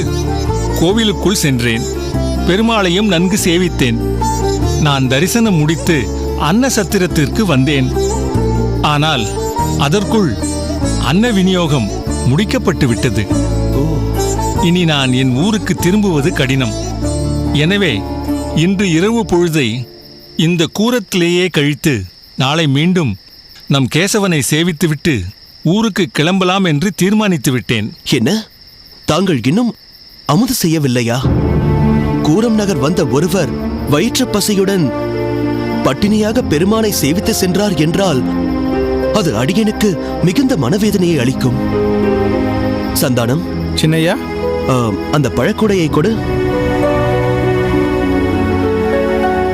கோவிலுக்குள் சென்றேன். பெருமாளையும் நன்கு சேவித்தேன். நான் தரிசனம் முடித்து அன்ன சத்திரத்திற்கு வந்தேன். ஆனால் அதற்குள் அன்ன விநியோகம் முடிக்கப்பட்டு விட்டது. இனி நான் என் ஊருக்கு திரும்புவது கடினம். எனவே இன்று இரவு பொழுதை இந்த கூரத்திலேயே கழித்து நாளை மீண்டும் நம் கேசவனை சேவித்துவிட்டு ஊருக்கு கிளம்பலாம் என்று தீர்மானித்து விட்டேன். என்ன, தாங்கள் இன்னும் அமுது செய்யவில்லையா? கூரம் நகர் வந்த ஒருவர் வயிற்று பசியுடன் பட்டினியாக பெருமானை சேவித்து சென்றார் என்றால் அது அடியனுக்கு மிகுந்த மனவேதனையை அளிக்கும். சந்தானம், சின்னையா, அந்த பழக்குடையை கொடு.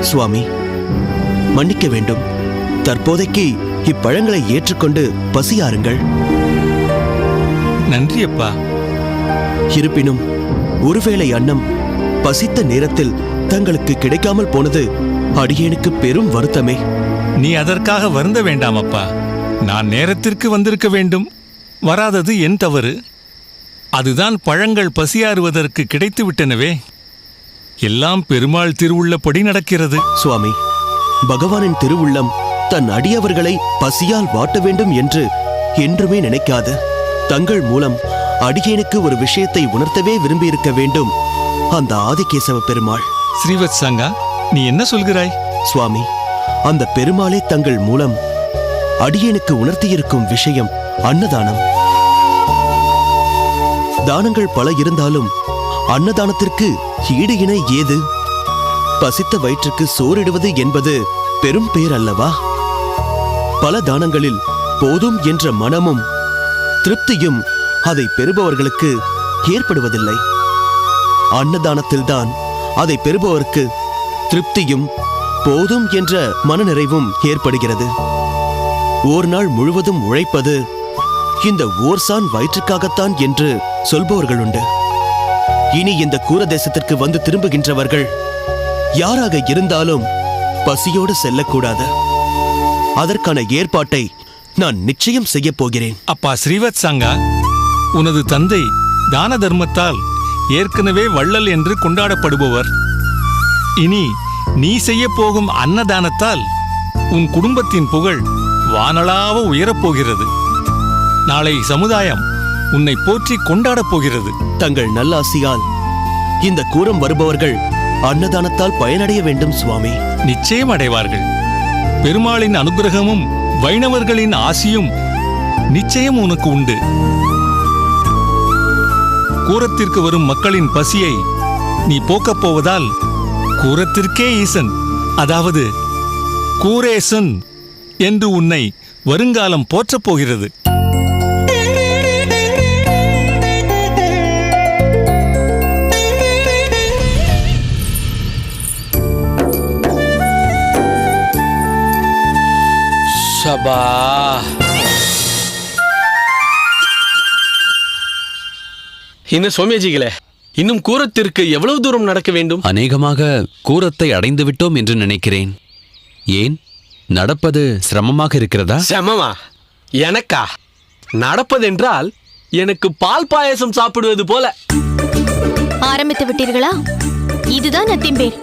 சுவாமி, மன்னிக்க வேண்டும். தற்போதைக்கு இப்பழங்களை ஏற்றுக்கொண்டு பசியாருங்கள். நன்றி அப்பா. இருப்பினும் ஒருவேளை அன்னம் பசித்த நேரத்தில் தங்களுக்கு கிடைக்காமல் போனது அடியேனுக்கு பெரும் வருத்தமே. நீ அதற்காக வருந்த வேண்டாம் அப்பா. நான் நேரத்திற்கு வந்திருக்க வேண்டும். வராதது என் தவறு. அதுதான் பழங்கள் பசியாறுவதற்கு கிடைத்து விட்டனவே. எல்லாம் பெருமாள் திருவுள்ளப்படி நடக்கிறது. சுவாமி, பகவானின் திருவுள்ளம் தன் அடியவர்களை பசியால் வாட்ட வேண்டும் என்று என்றுமே நினைக்காது. தங்கள் மூலம் அடியேனுக்கு ஒரு விஷயத்தை உணர்த்தவே விரும்பியிருக்க வேண்டும் அந்த ஆதிகேசவ பெருமாள். ஸ்ரீவத் சங்கா, நீ என்ன சொல்கிறாய்? சுவாமி, அந்த பெருமாளே தங்கள் மூலம் அடியேனுக்கு உணர்த்தியிருக்கும் விஷயம் அன்னதானம். தானங்கள் பல இருந்தாலும் அன்னதானத்திற்கு ஈடு இணை ஏது? பசித்த வயிற்றுக்கு சோறிடுவது என்பது பெரும் பேர் அல்லவா? பல தானங்களில் போதும் என்ற மனமும் திருப்தியும் அதை பெறுபவர்களுக்கு ஏற்படுவதில்லை. அன்னதானத்தில்தான் அதை பெறுபவருக்கு திருப்தியும் போதும் என்ற மனநிறைவும் ஏற்படுகிறது. ஓர் நாள் முழுவதும் உழைப்பது இந்த ஓர்சான் வயிற்றுக்காகத்தான் என்று சொல்பவர்கள் உண்டு. இனி இந்த கூர தேசத்திற்கு வந்து திரும்புகின்றவர்கள் யாராக இருந்தாலும் பசியோடு செல்லக்கூடாது. அதற்கான ஏற்பாட்டை நான் நிச்சயம் செய்ய போகிறேன். அப்பா ஸ்ரீவத் சங்கா, உனது தந்தை தான தர்மத்தால் ஏற்கனவே வள்ளல் என்று கொண்டாடப்படுபவர். இனி நீ செய்ய போகும் அன்னதானத்தால் உன் குடும்பத்தின் புகழ் வானளாவ உயரப்போகிறது. நாளை சமுதாயம் உன்னை போற்றி கொண்டாடப் போகிறது. தங்கள் நல்லாசியால் இந்த கூரம் வருபவர்கள் அன்னதானத்தால் பயனடைய வேண்டும் சுவாமி. நிச்சயம் அடைவார்கள். பெருமாளின் அனுகிரகமும் வைணவர்களின் ஆசியும் நிச்சயம் உனக்கு உண்டு. கூரத்திற்கு வரும் மக்களின் பசியை நீ போக்கப் போவதால் கூரத்திற்கே ஈசன், அதாவது கூரேசன் என்று உன்னை வருங்காலம் போற்றப் போகிறது. சபா, இன்னும் சோமியாஜிகளே, இன்னும் கூரத்திற்கு எவ்வளவு தூரம் நடக்க வேண்டும்? அநேகமாக கூரத்தை அடைந்து விட்டோம் என்று நினைக்கிறேன். ஏன், நடப்பது சிரமமாக இருக்கிறதா? சிரமமா? எனக்கா? நடப்பதென்றால் எனக்கு பால் பாயசம் சாப்பிடுவது போல. ஆரம்பித்து விட்டீர்களா? இதுதான் அத்திம்பேர்.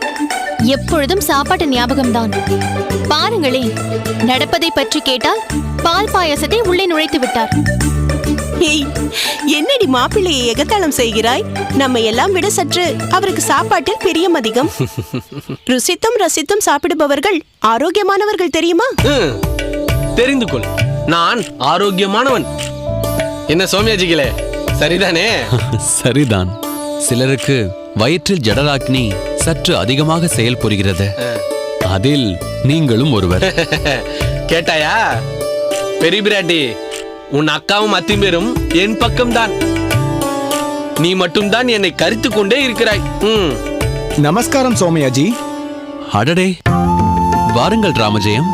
எப்பொழுதும் சாப்பாட்டு ஞாபகம்தான். பாருங்களேன், நடப்பதை பற்றி கேட்டால் பால் பாயசத்தை உள்ளே நுழைத்து விட்டார். ஏய், என்னடி மாப்பிள்ளையை எகத்தாளம் செய்கிறாய்? நம்ம எல்லாம் விட சற்று அவருக்கு சாப்பாட்டில் பிரியம் அதிகம். ருசித்தும் ரசித்தும் சாப்பிடுபவர்கள் ஆரோக்கியமானவர்கள் தெரியுமா? தெரிந்து கொள், நான் ஆரோக்கியமானவன். என்ன சோமியாஜிகளே, சரிதானே? சரிதான். சிலருக்கு வயிற்றில் ஜடராக்னி சற்று அதிகமாக செயல் புரிகிறது. அதில் நீங்களும் ஒருவர். கேட்டாயா பெரிய பிராட்டி? உன் அக்காவும் அத்திம்பேரும் என் பக்கம்தான். நீ மட்டும்தான் என்னை கரித்து கொண்டே இருக்கிறாய். நமஸ்காரம் சோமயாஜி. அடடே, வாருங்கள் ராமஜெயம்.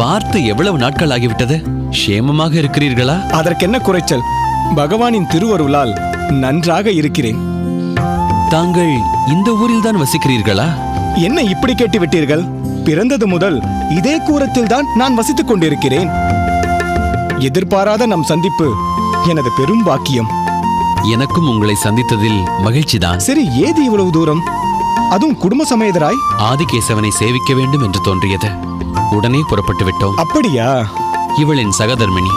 பார்த்து எவ்வளவு நாட்கள் ஆகிவிட்டது. சேமமாக இருக்கிறீர்களா? அதற்கென்ன குறைச்சல்? பகவானின் திருவருளால் நன்றாக இருக்கிறேன். தாங்கள் இந்த ஊரில் தான் வசிக்கிறீர்களா? என்ன இப்படி கேட்டு விட்டீர்கள்? பிறந்தது முதல் இதே கூரத்தில் தான் நான் வசித்துக் கொண்டிருக்கிறேன். எதிர்பாராத நம் சந்திப்பு எனது பெரும் பாக்கியம். எனக்கும் உங்களை சந்தித்ததில் மகிழ்ச்சிதான். சரி, ஏது இவ்வளவு தூரம்? அதுவும் குடும்ப சமேதராய்? ஆதிகேசவனை சேவிக்க வேண்டும் என்று தோன்றியது. உடனே புறப்பட்டு விட்டோம். அப்படியா? இவளின் சகதர்மிணி,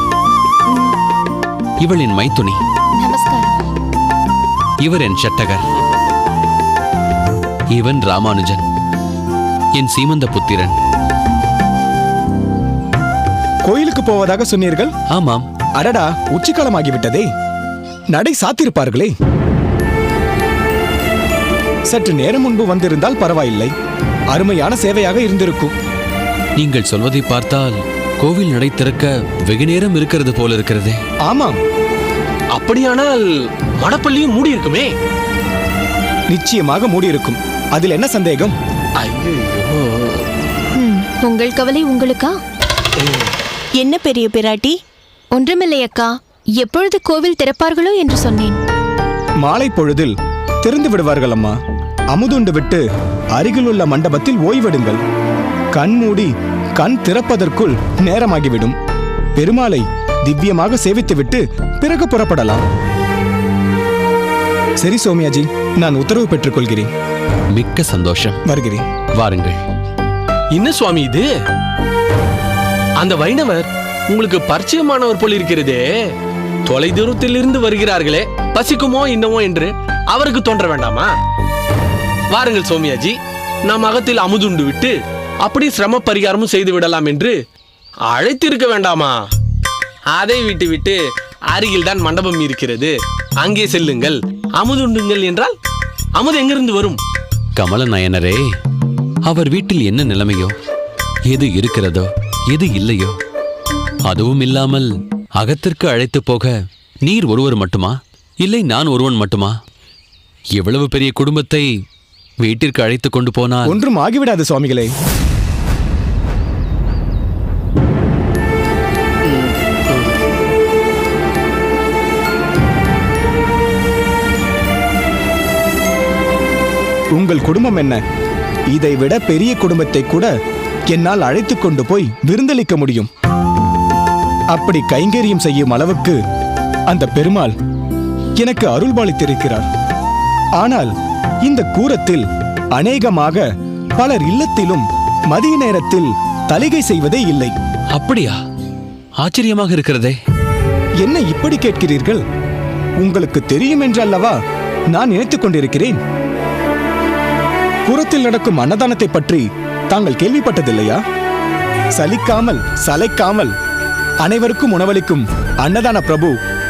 இவளின் மைத்துனி, இவர் என் சட்டகர், இவன் ராமானுஜன், என் சீமந்த புத்திரன். கோயிலுக்கு போவதாக சொன்னீர்கள்? ஆமாம். அடடா, உச்சிக்காலமாகிவிட்டதே. நடை சாத்திருப்பார்களே. சற்று நேரம் முன்பு வந்திருந்தால் பரவாயில்லை. அருமையான சேவையாக இருந்திருக்கும். நீங்கள் சொல்வதை பார்த்தால் கோவில் நடை திறக்க வெகு நேரம் இருக்கிறது போல இருக்கிறதே. ஆமாம். அப்படியானால் மடப்பள்ளியும் மூடி இருக்குமே? நிச்சயமாக மூடி இருக்கும். அதில் என்ன சந்தேகம்? உங்கள் கவலை உங்களுக்கா? என்ன பெரிய பிராட்டி? ஒன்றுமில்லை அக்கா. எப்பொழுது கோவில் திறப்பார்களோ என்று சொன்னேன். மாலை பொழுதில் திறந்து விடுவார்கள் அம்மா. அமுதுண்டு விட்டு அருகிலுள்ள மண்டபத்தில் ஓய்வெடுங்கள். கண் மூடி கண் திறப்பதற்குள் நேரமாகிவிடும். பெருமாளை திவ்யமாக சேவித்துவிட்டு பிறகு புறப்படலாம். சரி சோமியாஜி, நான் உத்தரவு பெற்றுக் கொள்கிறேன். மிக்க சந்தோஷம். வருகிறேன். வாருங்கள். என்ன சுவாமி இது? அந்த வைணவர் உங்களுக்கு பரிச்சயமானவர் போல் இருக்கிறதே. தொலை தூரத்தில் இருந்து வருகிறார்களே, பசிக்குமோ இன்னமோ என்று அவருக்கு தோன்ற வேண்டாமா? வாருங்கள் சோமியாஜி, நாம் அகத்தில் அமுதுண்டு விட்டு அப்படி சிரம பரிகாரமும் செய்து விடலாம் என்று அழைத்திருக்க வேண்டாமா? அதை விட்டு விட்டு அருகில் தான் மண்டபம் இருக்கிறது, அங்கே செல்லுங்கள், அமுதுண்டுங்கள் என்றால் அமுது எங்கிருந்து வரும்? கமல நயனரே, அவர் வீட்டில் என்ன நிலைமையோ, எது இருக்கிறதோ எது இல்லையோ, அதுவும் இல்லாமல் அகத்திற்கு அழைத்து போக நீர் ஒருவர் மட்டுமா, இல்லை நான் ஒருவன் மட்டுமா? எவ்வளவு பெரிய குடும்பத்தை வீட்டிற்கு அழைத்து கொண்டு போனால் ஒன்றும் ஆகிவிடாது சுவாமிகளே. உங்கள் குடும்பம் என்ன, இதை விட பெரிய குடும்பத்தை கூட என்னால் அழைத்து கொண்டு போய் விருந்தளிக்க முடியும். அப்படி கைங்கரியம் செய்யும் அளவுக்கு அந்த பெருமாள் எனக்கு அருள்பாலித்திருக்கிறார். ஆனால் இந்த கூரத்தில் அநேகமாக பலர் இல்லத்திலும் மதிய நேரத்தில் தலிகை செய்வதே இல்லை. அப்படியா? ஆச்சரியமாக இருக்கிறதே. என்ன இப்படி கேட்கிறீர்கள்? உங்களுக்கு தெரியும் என்றல்லவா நான் நினைத்துக் கொண்டிருக்கிறேன். கூரத்தில் நடக்கும் அன்னதானத்தை பற்றி தாங்கள் கேள்விப்பட்டதில்லையா? சலிக்காமல் சளைக்காமல் அனைவருக்கும் உணவளிக்கும் அன்னதான பிரபு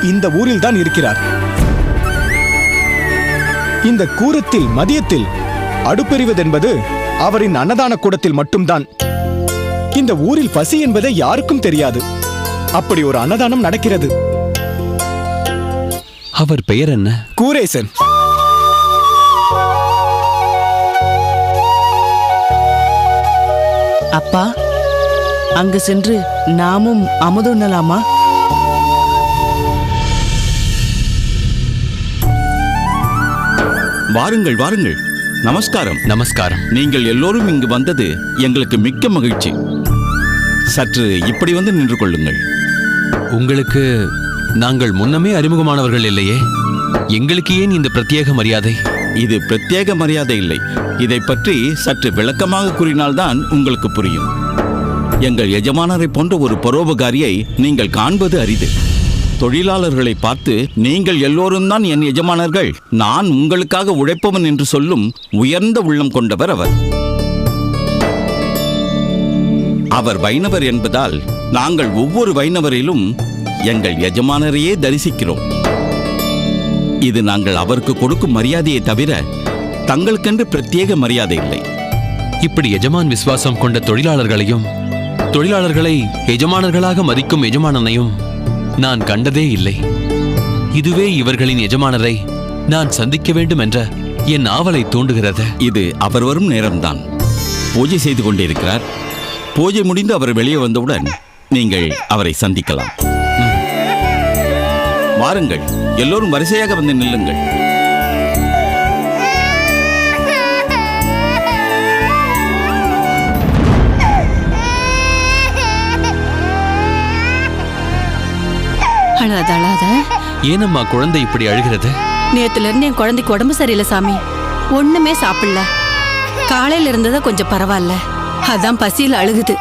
இந்த ஊரில் தான் இருக்கிறார். இந்த கூரத்தில் மதியத்தில் அடுப்பெறிவதென்பது அவரின் அன்னதான கூடத்தில் மட்டும்தான். இந்த ஊரில் பசி என்பதை யாருக்கும் தெரியாது. அப்படி ஒரு அன்னதானம் நடக்கிறது. அவர் பெயர் என்ன? கூரேசன். அப்பா, அங்கு சென்று நாமும் அமுதுண்ணலாமா? வாருங்கள் வாருங்கள். நமஸ்காரம். நமஸ்காரம். நீங்கள் எல்லோரும் இங்கு வந்தது எங்களுக்கு மிக்க மகிழ்ச்சி. சற்று இப்படி வந்து நின்று கொள்ளுங்கள். உங்களுக்கு நாங்கள் முன்னமே அறிமுகமானவர்கள் இல்லையே, எங்களுக்கு ஏன் இந்த பிரத்யேக மரியாதை? இது பிரத்யேக மரியாதை இல்லை. இதை பற்றி சற்று விளக்கமாக கூறினால்தான் உங்களுக்கு புரியும். எங்கள் எஜமானரை போன்ற ஒரு பரோபகாரியை நீங்கள் காண்பது அரிது. தொழிலாளர்களை பார்த்து நீங்கள் எல்லோரும் தான் என் எஜமானர்கள், நான் உங்களுக்காக உழைப்பவன் என்று சொல்லும் உயர்ந்த உள்ளம் கொண்டவர் அவர். அவர் வைணவர் என்பதால் நாங்கள் ஒவ்வொரு வைணவரிலும் எங்கள் எஜமானரையே தரிசிக்கிறோம். இது நாங்கள் அவருக்கு கொடுக்கும் மரியாதையை தவிர தங்களுக்கென்று பிரத்யேக மரியாதை இல்லை. இப்படி எஜமான் விசுவாசம் கொண்ட தொழிலாளர்களையும் தொழிலாளர்களை எஜமானர்களாக மதிக்கும் எஜமானனையும் நான் கண்டதே இல்லை. இதுவே இவர்களின் எஜமானரை நான் சந்திக்க வேண்டும் என்ற என் ஆவலை தூண்டுகிறது. இது அவர் வரும் நேரம்தான். பூஜை செய்து கொண்டிருக்கிறார். பூஜை முடிந்து அவர் வெளியே வந்தவுடன் நீங்கள் அவரை சந்திக்கலாம். வாருங்கள், எல்லோரும் வரிசையாக வந்து நில்லுங்கள். அழாத அழாத. ஏனம்மா குழந்தை இப்படி அழுகிறது? நேத்துல இருந்து என் குழந்தைக்கு உடம்பு சரியில்லை சாமி. ஒண்ணுமே சாப்பிடல. காலையில இருந்ததா கொஞ்சம் பரவாயில்ல, அதான் பசியில அழுகுது.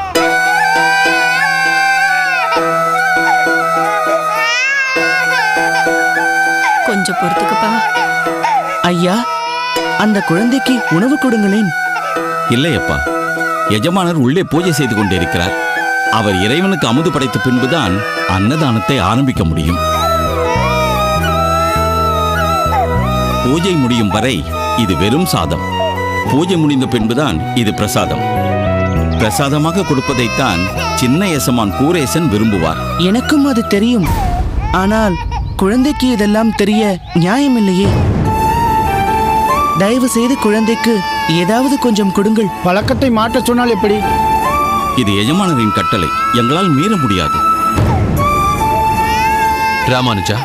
கொஞ்சம் பொறுத்துக்குப்பா. ஐயா, அந்த குழந்தைக்கு உணவு கொடுங்களேன். இல்லையப்பா, எஜமானர் உள்ளே பூஜை செய்து கொண்டிருக்கிறார். அவர் இறைவனுக்கு அமுது படைத்த பின்புதான் அன்னதானத்தை ஆரம்பிக்க முடியும். பூஜை முடியும் வரை இது வெறும் சாதம். பூஜை முடிந்த பின்புதான் இது பிரசாதம். பிரசாதமாக கொடுப்பதைத்தான் சின்ன எசமான் கூரேசன் விரும்புவார். எனக்கும் அது தெரியும். ஆனால் குழந்தைக்கு இதெல்லாம் தெரிய நியாயமில்லையே. தயவு செய்து குழந்தைக்கு ஏதாவது கொஞ்சம் கொடுங்கள். பழக்கத்தை மாற்ற சொன்னால் எப்படி? இது எஜமானரின் கட்டளை, எங்களால் மீற முடியாது. ராமானுஜா,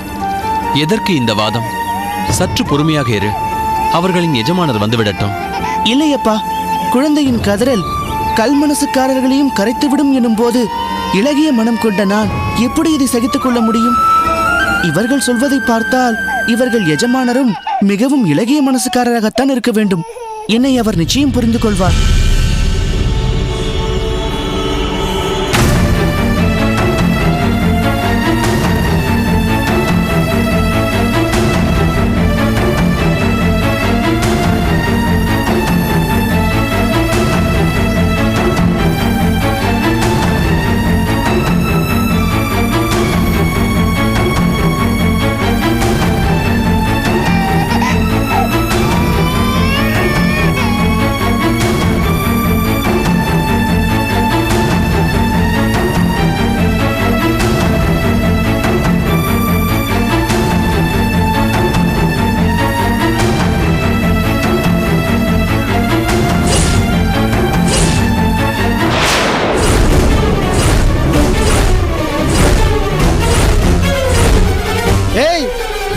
எதற்கு இந்த வாதம்? சற்று பொறுமையாக இரு. அவர்களின் எஜமானர் வந்துவிடட்டும். இல்லையப்பா, குழந்தையின் கதறல் கல் மனசுக்காரர்களையும் கரைத்துவிடும் எனும் போது இளகிய மனம் கொண்ட நான் எப்படி இதை சகித்துக் கொள்ள முடியும்? இவர்கள் சொல்வதை பார்த்தால் இவர்கள் எஜமானரும் மிகவும் இளகிய மனசுக்காரராகத்தான் இருக்க வேண்டும். என்னை அவர் நிச்சயம் புரிந்து கொள்வார்.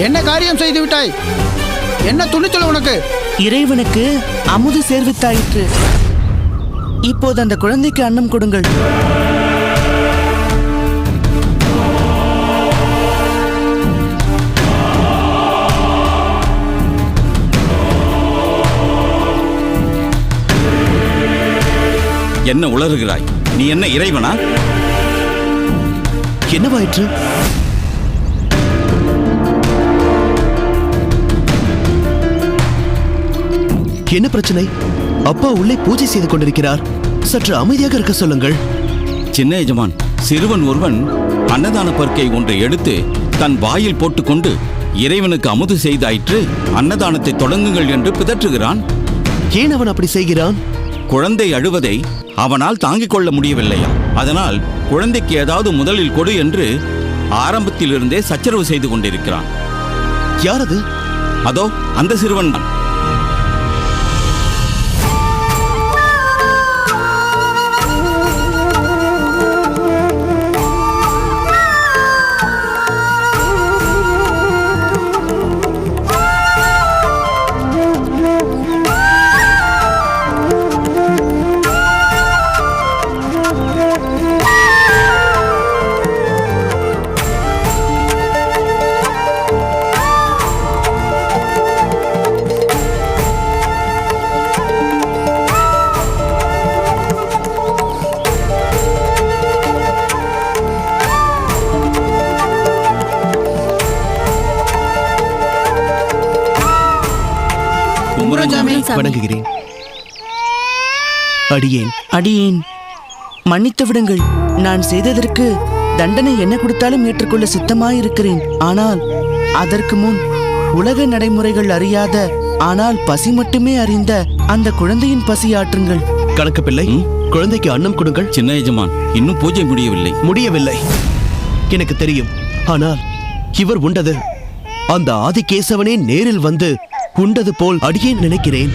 என்ன காரியம் செய்து விட்டாய்? என்ன துணிச்சல் உனக்கு? இறைவனுக்கு அமுது சேர்வித்தாயிற்று. இப்போது அந்த குழந்தைக்கு அன்னம் கொடுங்கள். என்ன உளறுகிறாய்? நீ என்ன இறைவனா? என்னவாயிற்று? என்ன பிரச்சனை? அப்பா உள்ளே பூஜை செய்து கொண்டிருக்கிறார். சற்று அமைதியாக இருக்க சொல்லுங்கள். சின்ன எஜமான், சிறுவன் ஒருவன் அன்னதான பருக்கை ஒன்றை எடுத்து தன் வாயில் போட்டுக்கொண்டு இறைவனுக்கு அமுது செய்தாயிற்று, அன்னதானத்தை தொடங்குங்கள் என்று பிதற்றுகிறான். ஏன் அவன் அப்படி செய்கிறான்? குழந்தை அழுவதை அவனால் தாங்கிக் கொள்ள முடியவில்லையா? அதனால் குழந்தைக்கு ஏதாவது முதலில் கொடு என்று ஆரம்பத்திலிருந்தே சச்சரவு செய்து கொண்டிருக்கிறான். யார் அது? அதோ அந்த சிறுவன் தான். வணங்குகிறேன். அடியேன் அடியேன் மன்னித்து விடுங்கள். நான் செய்ததற்கு தண்டனை என்ன கொடுத்தாலும் ஏற்றுக்கொள்ள சித்தமாயிருக்கிறேன். ஆனால் அதற்கு முன் உலக நடைமுறைகள் அறியாத, ஆனால் பசி மட்டுமே அறிந்த அந்த குழந்தையின் பசி ஆற்றுங்கள். கணக்கு பிள்ளை, குழந்தைக்கு அன்னம் கொடுங்கள். சின்ன எஜமான், இன்னும் பூஜை முடியவில்லை. எனக்கு தெரியும். ஆனால் இவர் உண்டது அந்த ஆதிகேசவனே நேரில் வந்து உண்டது போல் அடியேன் நினைக்கிறேன்.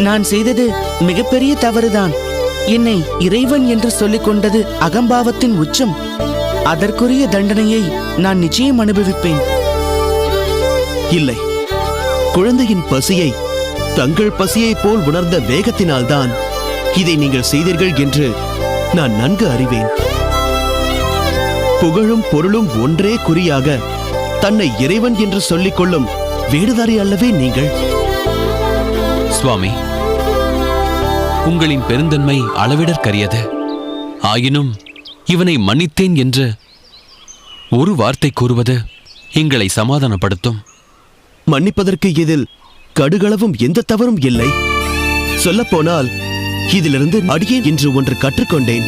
நான் செய்தது மிகப்பெரிய தவறுதான். என்னை இறைவன் என்று சொல்லிக் கொண்டது அகம்பாவத்தின் உச்சம். அதற்குரிய தண்டனையை நான் நிச்சயம் அனுபவிப்பேன். இல்லை, குழந்தையின் பசியை தங்கள் பசியைப் போல் உணர்ந்த வேகத்தினால்தான் இதை நீங்கள் செய்தீர்கள் என்று நான் நன்கு அறிவேன். புகழும் பொருளும் ஒன்றே குறியாக தன்னை இறைவன் என்று சொல்லிக் கொள்ளும் வேடுதாரி அல்லவே நீங்கள். சுவாமி, உங்களின் பெருந்தன்மை அளவிடற்கரியது. ஆயினும் இவனை மன்னித்தேன் என்று ஒரு வார்த்தை கூறுவது எங்களை சமாதானப்படுத்தும். மன்னிப்பதற்கு இதில் கடுகளவும் எந்த தவறும் இல்லை. சொல்லப்போனால் இதிலிருந்து அடியேன் என்று ஒன்று கற்றுக்கொண்டேன்.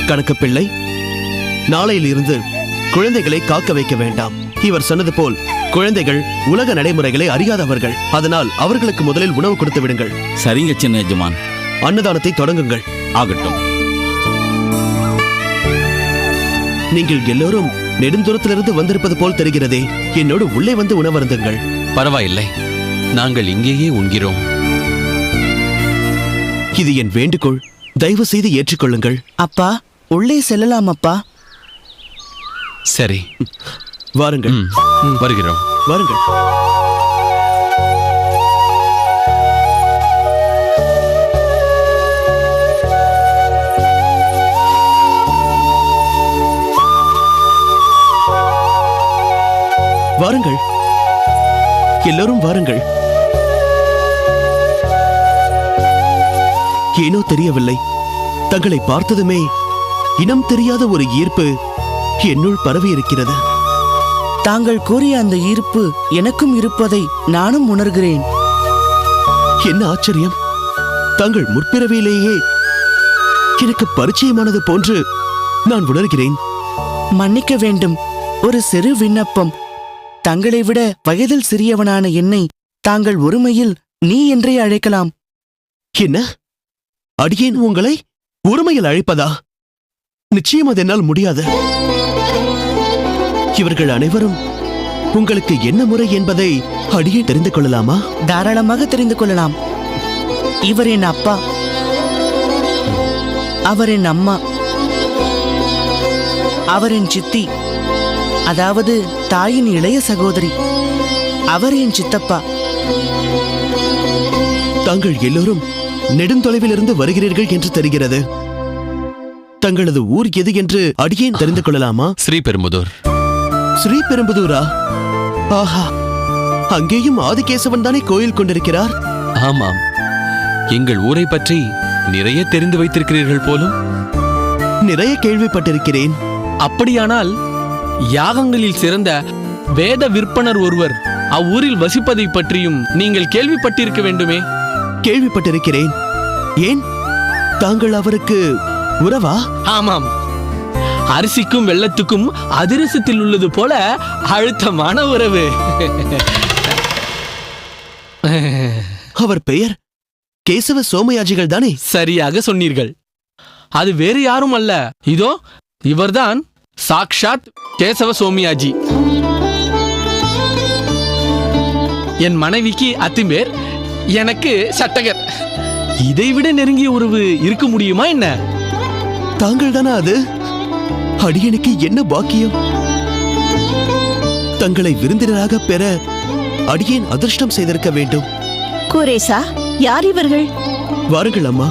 கணக்கு பிள்ளை, நாளையிலிருந்து குழந்தைகளை காக்க வைக்க வேண்டாம். இவர் சொன்னது போல் குழந்தைகள் உலக நடைமுறைகளை அறியாதவர்கள். அதனால் அவர்களுக்கு முதலில் உணவு கொடுத்து விடுங்கள். சரிங்க சின்ன எஜமான். அன்னதானத்தை தொடங்குங்கள். ஆகட்டும். நீங்கள் எல்லோரும் நெடுந்தூரத்திலிருந்து வந்திருப்பது போல் தெரிகிறதே. என்னோடு உள்ளே வந்து உணவருந்துங்கள். பரவாயில்லை, நாங்கள் இங்கேயே உண்கிறோம். இது என் வேண்டுகோள். தயவு செய்து ஏற்றுக்கொள்ளுங்கள். அப்பா, உள்ளே செல்லலாம் அப்பா. சரி, வாருங்கள். வருகிறோம். வாருங்கள். வாருங்கள், எல்லோரும் வாருங்கள். ஏனோ தெரியவில்லை, தங்களை பார்த்ததுமே இனம் தெரியாத ஒரு ஈர்ப்பு என்னுள் பரவி இருக்கிறது. தாங்கள் கூறிய அந்த ஈர்ப்பு எனக்கும் இருப்பதை நானும் உணர்கிறேன். என்ன ஆச்சரியம்! தாங்கள் முற்பிறவியிலேயே எனக்கு பரிச்சயமானது போன்று நான் உணர்கிறேன். மன்னிக்க வேண்டும், ஒரு சிறு விண்ணப்பம். தங்களை விட வயதில் சிறியவனான என்னை தாங்கள் ஒருமையில் நீ என்றே அழைக்கலாம். என்ன? அடியேன் உங்களை ஒருமையில் அழைப்பதா? நிச்சயம் அது என்னால் முடியாது. இவர்கள் அனைவரும் உங்களுக்கு என்ன முறை என்பதை அடியேன் தெரிந்து கொள்ளலாமா? தாராளமாக தெரிந்து கொள்ளலாம். இவர் என் அப்பா, அவர் என் அம்மா, அவர் என் சித்தி, அதாவது தாயின் இளைய சகோதரி. அவர் என் சித்தப்பா. தாங்கள் எல்லோரும் நெடுந்தொலைவில் இருந்து வருகிறீர்கள் என்று தெரிகிறது. தங்களது ஊர் எது என்று அடியேன் தெரிந்து கொள்ளலாமா? ஸ்ரீபெரும்புதூர். ஸ்ரீபெரும்புதூரா? ஆஹா, அங்கேயும் ஆதிகேசவன் தானே கோயில் கொண்டிருக்கிறார். ஆமாம், எங்கள் ஊரை பற்றி நிறைய தெரிந்து வைத்திருக்கிறீர்கள் போலும். நிறைய கேள்விப்பட்டிருக்கிறேன். அப்படியானால் யாகங்களில் சிறந்த வேத விற்பனர் ஒருவர் அவ்வூரில் வசிப்பதை பற்றியும் நீங்கள் கேள்விப்பட்டிருக்க வேண்டுமே? கேள்விப்பட்டிருக்கிறேன். ஏன், தாங்கள் அவருக்கு உறவா? ஆமாம், அரிசிக்கும் வெள்ளத்துக்கும் அதிரசத்தில் உள்ளது போல அழுத்தமான உறவு. அவர் பெயர் கேசவ சோமயாஜிகள் தானே? சரியாக சொன்னீர்கள். அது வேறு யாரும் அல்ல. இதோ இவர்தான் சாக்ஷாத் கேசவ சோமியாஜி. என் மனைவிக்கு அத்திம்பேர், எனக்கு சட்டகர். இதைவிட நெருங்கிய உறவு இருக்க முடியுமா என்ன? தாங்கள் தானா அது? அடியனுக்கு என்ன பாக்கியம்! தங்களை விருந்தினராக பெற அடியேன் அதிர்ஷ்டம் செய்திருக்க வேண்டும். குரேசா, யார் இவர்கள்? வாருங்கள் அம்மா,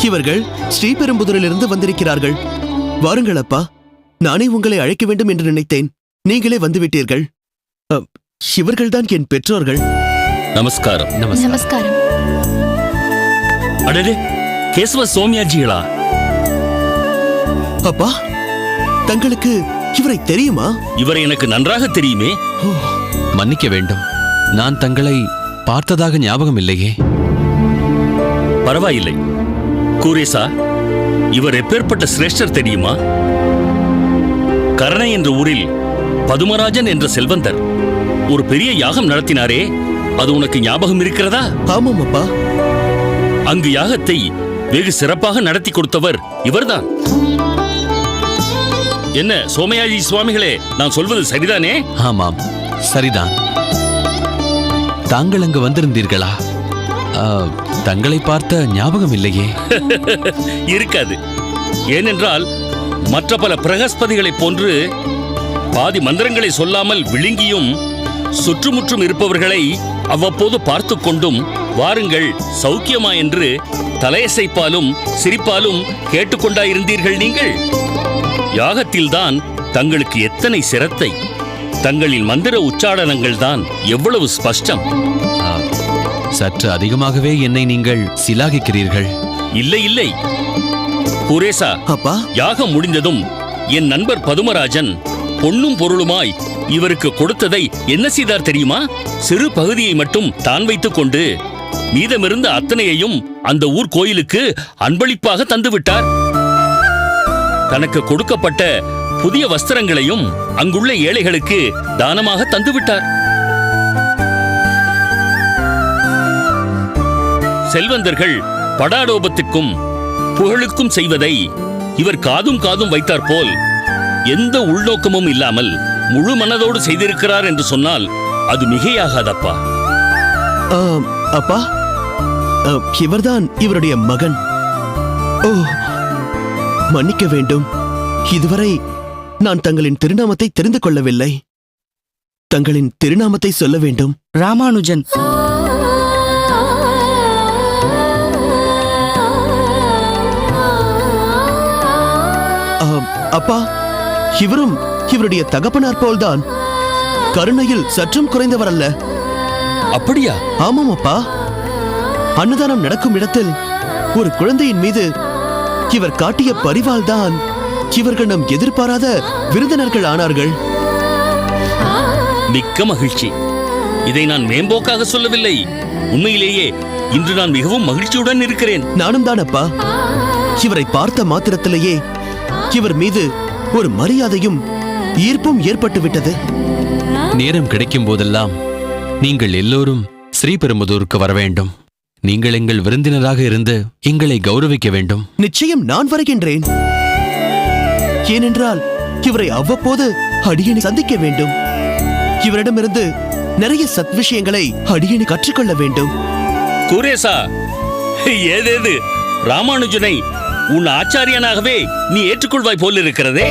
இவர்கள் ஸ்ரீபெரும்புதூரிலிருந்து வந்திருக்கிறார்கள். வாருங்கள் அப்பா, நானே உங்களை அழைக்க வேண்டும் என்று நினைத்தேன். நீங்களே வந்துவிட்டீர்கள். இவர்கள்தான் என் பெற்றோர்கள். நமஸ்காரம். நமஸ்காரம். அடடே, கேசவ சோமியாஜிகளா? அப்பா, தங்களுக்கு இவரை தெரியுமா? இவரை எனக்கு நன்றாக தெரியுமே. மன்னிக்க வேண்டும், நான் தங்களை பார்த்ததாக ஞாபகம் இல்லையே. பரவாயில்லை. கூரேசா, இவர் எப்பேற்பட்ட சிரேஷ்டர் தெரியுமா? கரணை என்ற ஊரில் பதுமராஜன் என்ற செல்வந்தர் ஒரு பெரிய யாகம் நடத்தினாரே, அது உனக்கு ஞாபகம் இருக்கிறதா? ஆமாம் அப்பா. அங்கு யாகத்தை வெகு சிறப்பாக நடத்தி கொடுத்தவர் இவர்தான். என்ன சோமயாஜி சுவாமிகளே, நான் சொல்வது சரிதானே? ஆமாம், சரிதான். தாங்கள் அங்கு வந்திருந்தீர்களா? தங்களை பார்த்த ஞாபகம் இல்லையே. இருக்காது. ஏனென்றால் மற்ற பல பிரகஸ்பதிகளைப் போன்று பாதி மந்திரங்களை சொல்லாமல் விழுங்கியும் சுற்றுமுற்றும் இருப்பவர்களை அவ்வப்போது பார்த்து கொண்டும் வாருங்கள் சௌக்கியமா என்று தலையசைப்பாலும் சிரிப்பாலும் கேட்டுக்கொண்டாயிருந்தீர்கள் நீங்கள். யாகத்தில்தான் தங்களுக்கு எத்தனை சிரத்தை, தங்களின் மந்திர உச்சாடனங்கள் தான் எவ்வளவு ஸ்பஷ்டம். சற்று அதிகமாகவே என்னை நீங்கள் சிலாகிக்கிறீர்கள். இல்லை இல்லை குரேசா, அப்பா, யாகம் முடிந்ததும் என் நண்பர் பதுமராஜன் பொன்னும் பொருளுமாய் இவருக்கு கொடுத்ததை என்ன செய்தார் தெரியுமா? சிறு பகுதியை மட்டும் தான் வைத்துக் கொண்டு மீதமிருந்த அத்தனையையும் அந்த ஊர் கோயிலுக்கு அன்பளிப்பாக தந்துவிட்டார். தனக்கு கொடுக்கப்பட்ட புதிய வஸ்திரங்களையும் அங்குள்ள ஏழைகளுக்கு தானமாக தந்துவிட்டார். செல்வந்தர்கள் படாடோபத்திற்கும் புகழுக்கும் செய்வதை இவர் காதும் காதும் வைத்தார் போல் எந்த உள்நோக்கமும் இல்லாமல் முழு மனதோடு செய்திருக்கிறார் என்று சொன்னால் அது மிகையாகாதப்பா. அப்பா, இவர்தான் இவருடைய மகன். ஓ, மன்னிக்க வேண்டும். இதுவரை நான் தங்களின் திருநாமத்தை தெரிந்து கொள்ளவில்லை. தங்களின் திருநாமத்தை சொல்ல வேண்டும். ராமானுஜன். அப்பா, இவரும் இவருடைய தகப்பனார் போல்தான். கருணையில் சற்றும் குறைந்தவர் அல்ல. அப்படியா? ஆமாம் அப்பா. அன்னதானம் நடக்கும் இடத்தில் ஒரு குழந்தையின் மீது இவர் காட்டிய பரிவால் தான் இவர்கள் நம் எதிர்பாராத விருந்தினர்கள் ஆனார்கள். மிக்க மகிழ்ச்சி. இதை நான் மேம்போக்காக சொல்லவில்லை. உண்மையிலேயே இன்று நான் மிகவும் மகிழ்ச்சியுடன் இருக்கிறேன். நானும் தான் அப்பா. இவரை பார்த்த மாத்திரத்திலேயே இவர் மீது ஒரு மரியாதையும் ஈர்ப்பும் ஏற்பட்டு விட்டது. நேரம் கிடைக்கும் போதெல்லாம் நீங்கள் எல்லோரும் ஸ்ரீபெரும்புதூருக்கு வர வேண்டும். நீங்கள் எங்கள் விருந்தினராக இருந்து எங்களை கௌரவிக்க வேண்டும். நிச்சயம் நான் வருகின்றேன். ஏனென்றால் இவரை அவ்வப்போது அடியேனை சந்திக்க வேண்டும். இவரிடமிருந்து நிறைய சத் விஷயங்களை அடியேனை கற்றுக்கொள்ள வேண்டும். குரேசா, ஏதேது ராமானுஜனை உன் ஆச்சாரியனாகவே நீ ஏற்றுக்கொள்வாய் போல் இருக்கிறதே.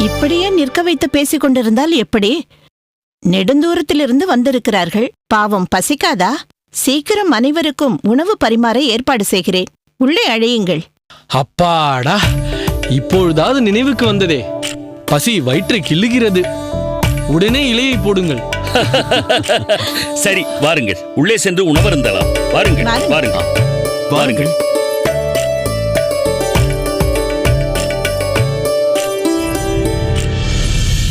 இப்படியே நிற்க வைத்து பேசிக் கொண்டிருந்தால் எப்படி? நெடுந்தூரத்திலிருந்து வந்திருக்கிறார்கள். பாவம், பசிக்காதா? சீக்கிரம் அனைவருக்கும் உணவு பரிமாற ஏற்பாடு செய்கிறேன். உள்ளே அழையுங்கள். அப்பாடா, இப்பொழுதாவது நினைவுக்கு வந்ததே. பசி வயிற்றை கிள்ளுகிறது. உடனே இலையை போடுங்கள். சரி, வாருங்கள். உள்ளே சென்று உணவருந்தலாம். வாருங்கள், வாருங்கள், வாருங்கள்.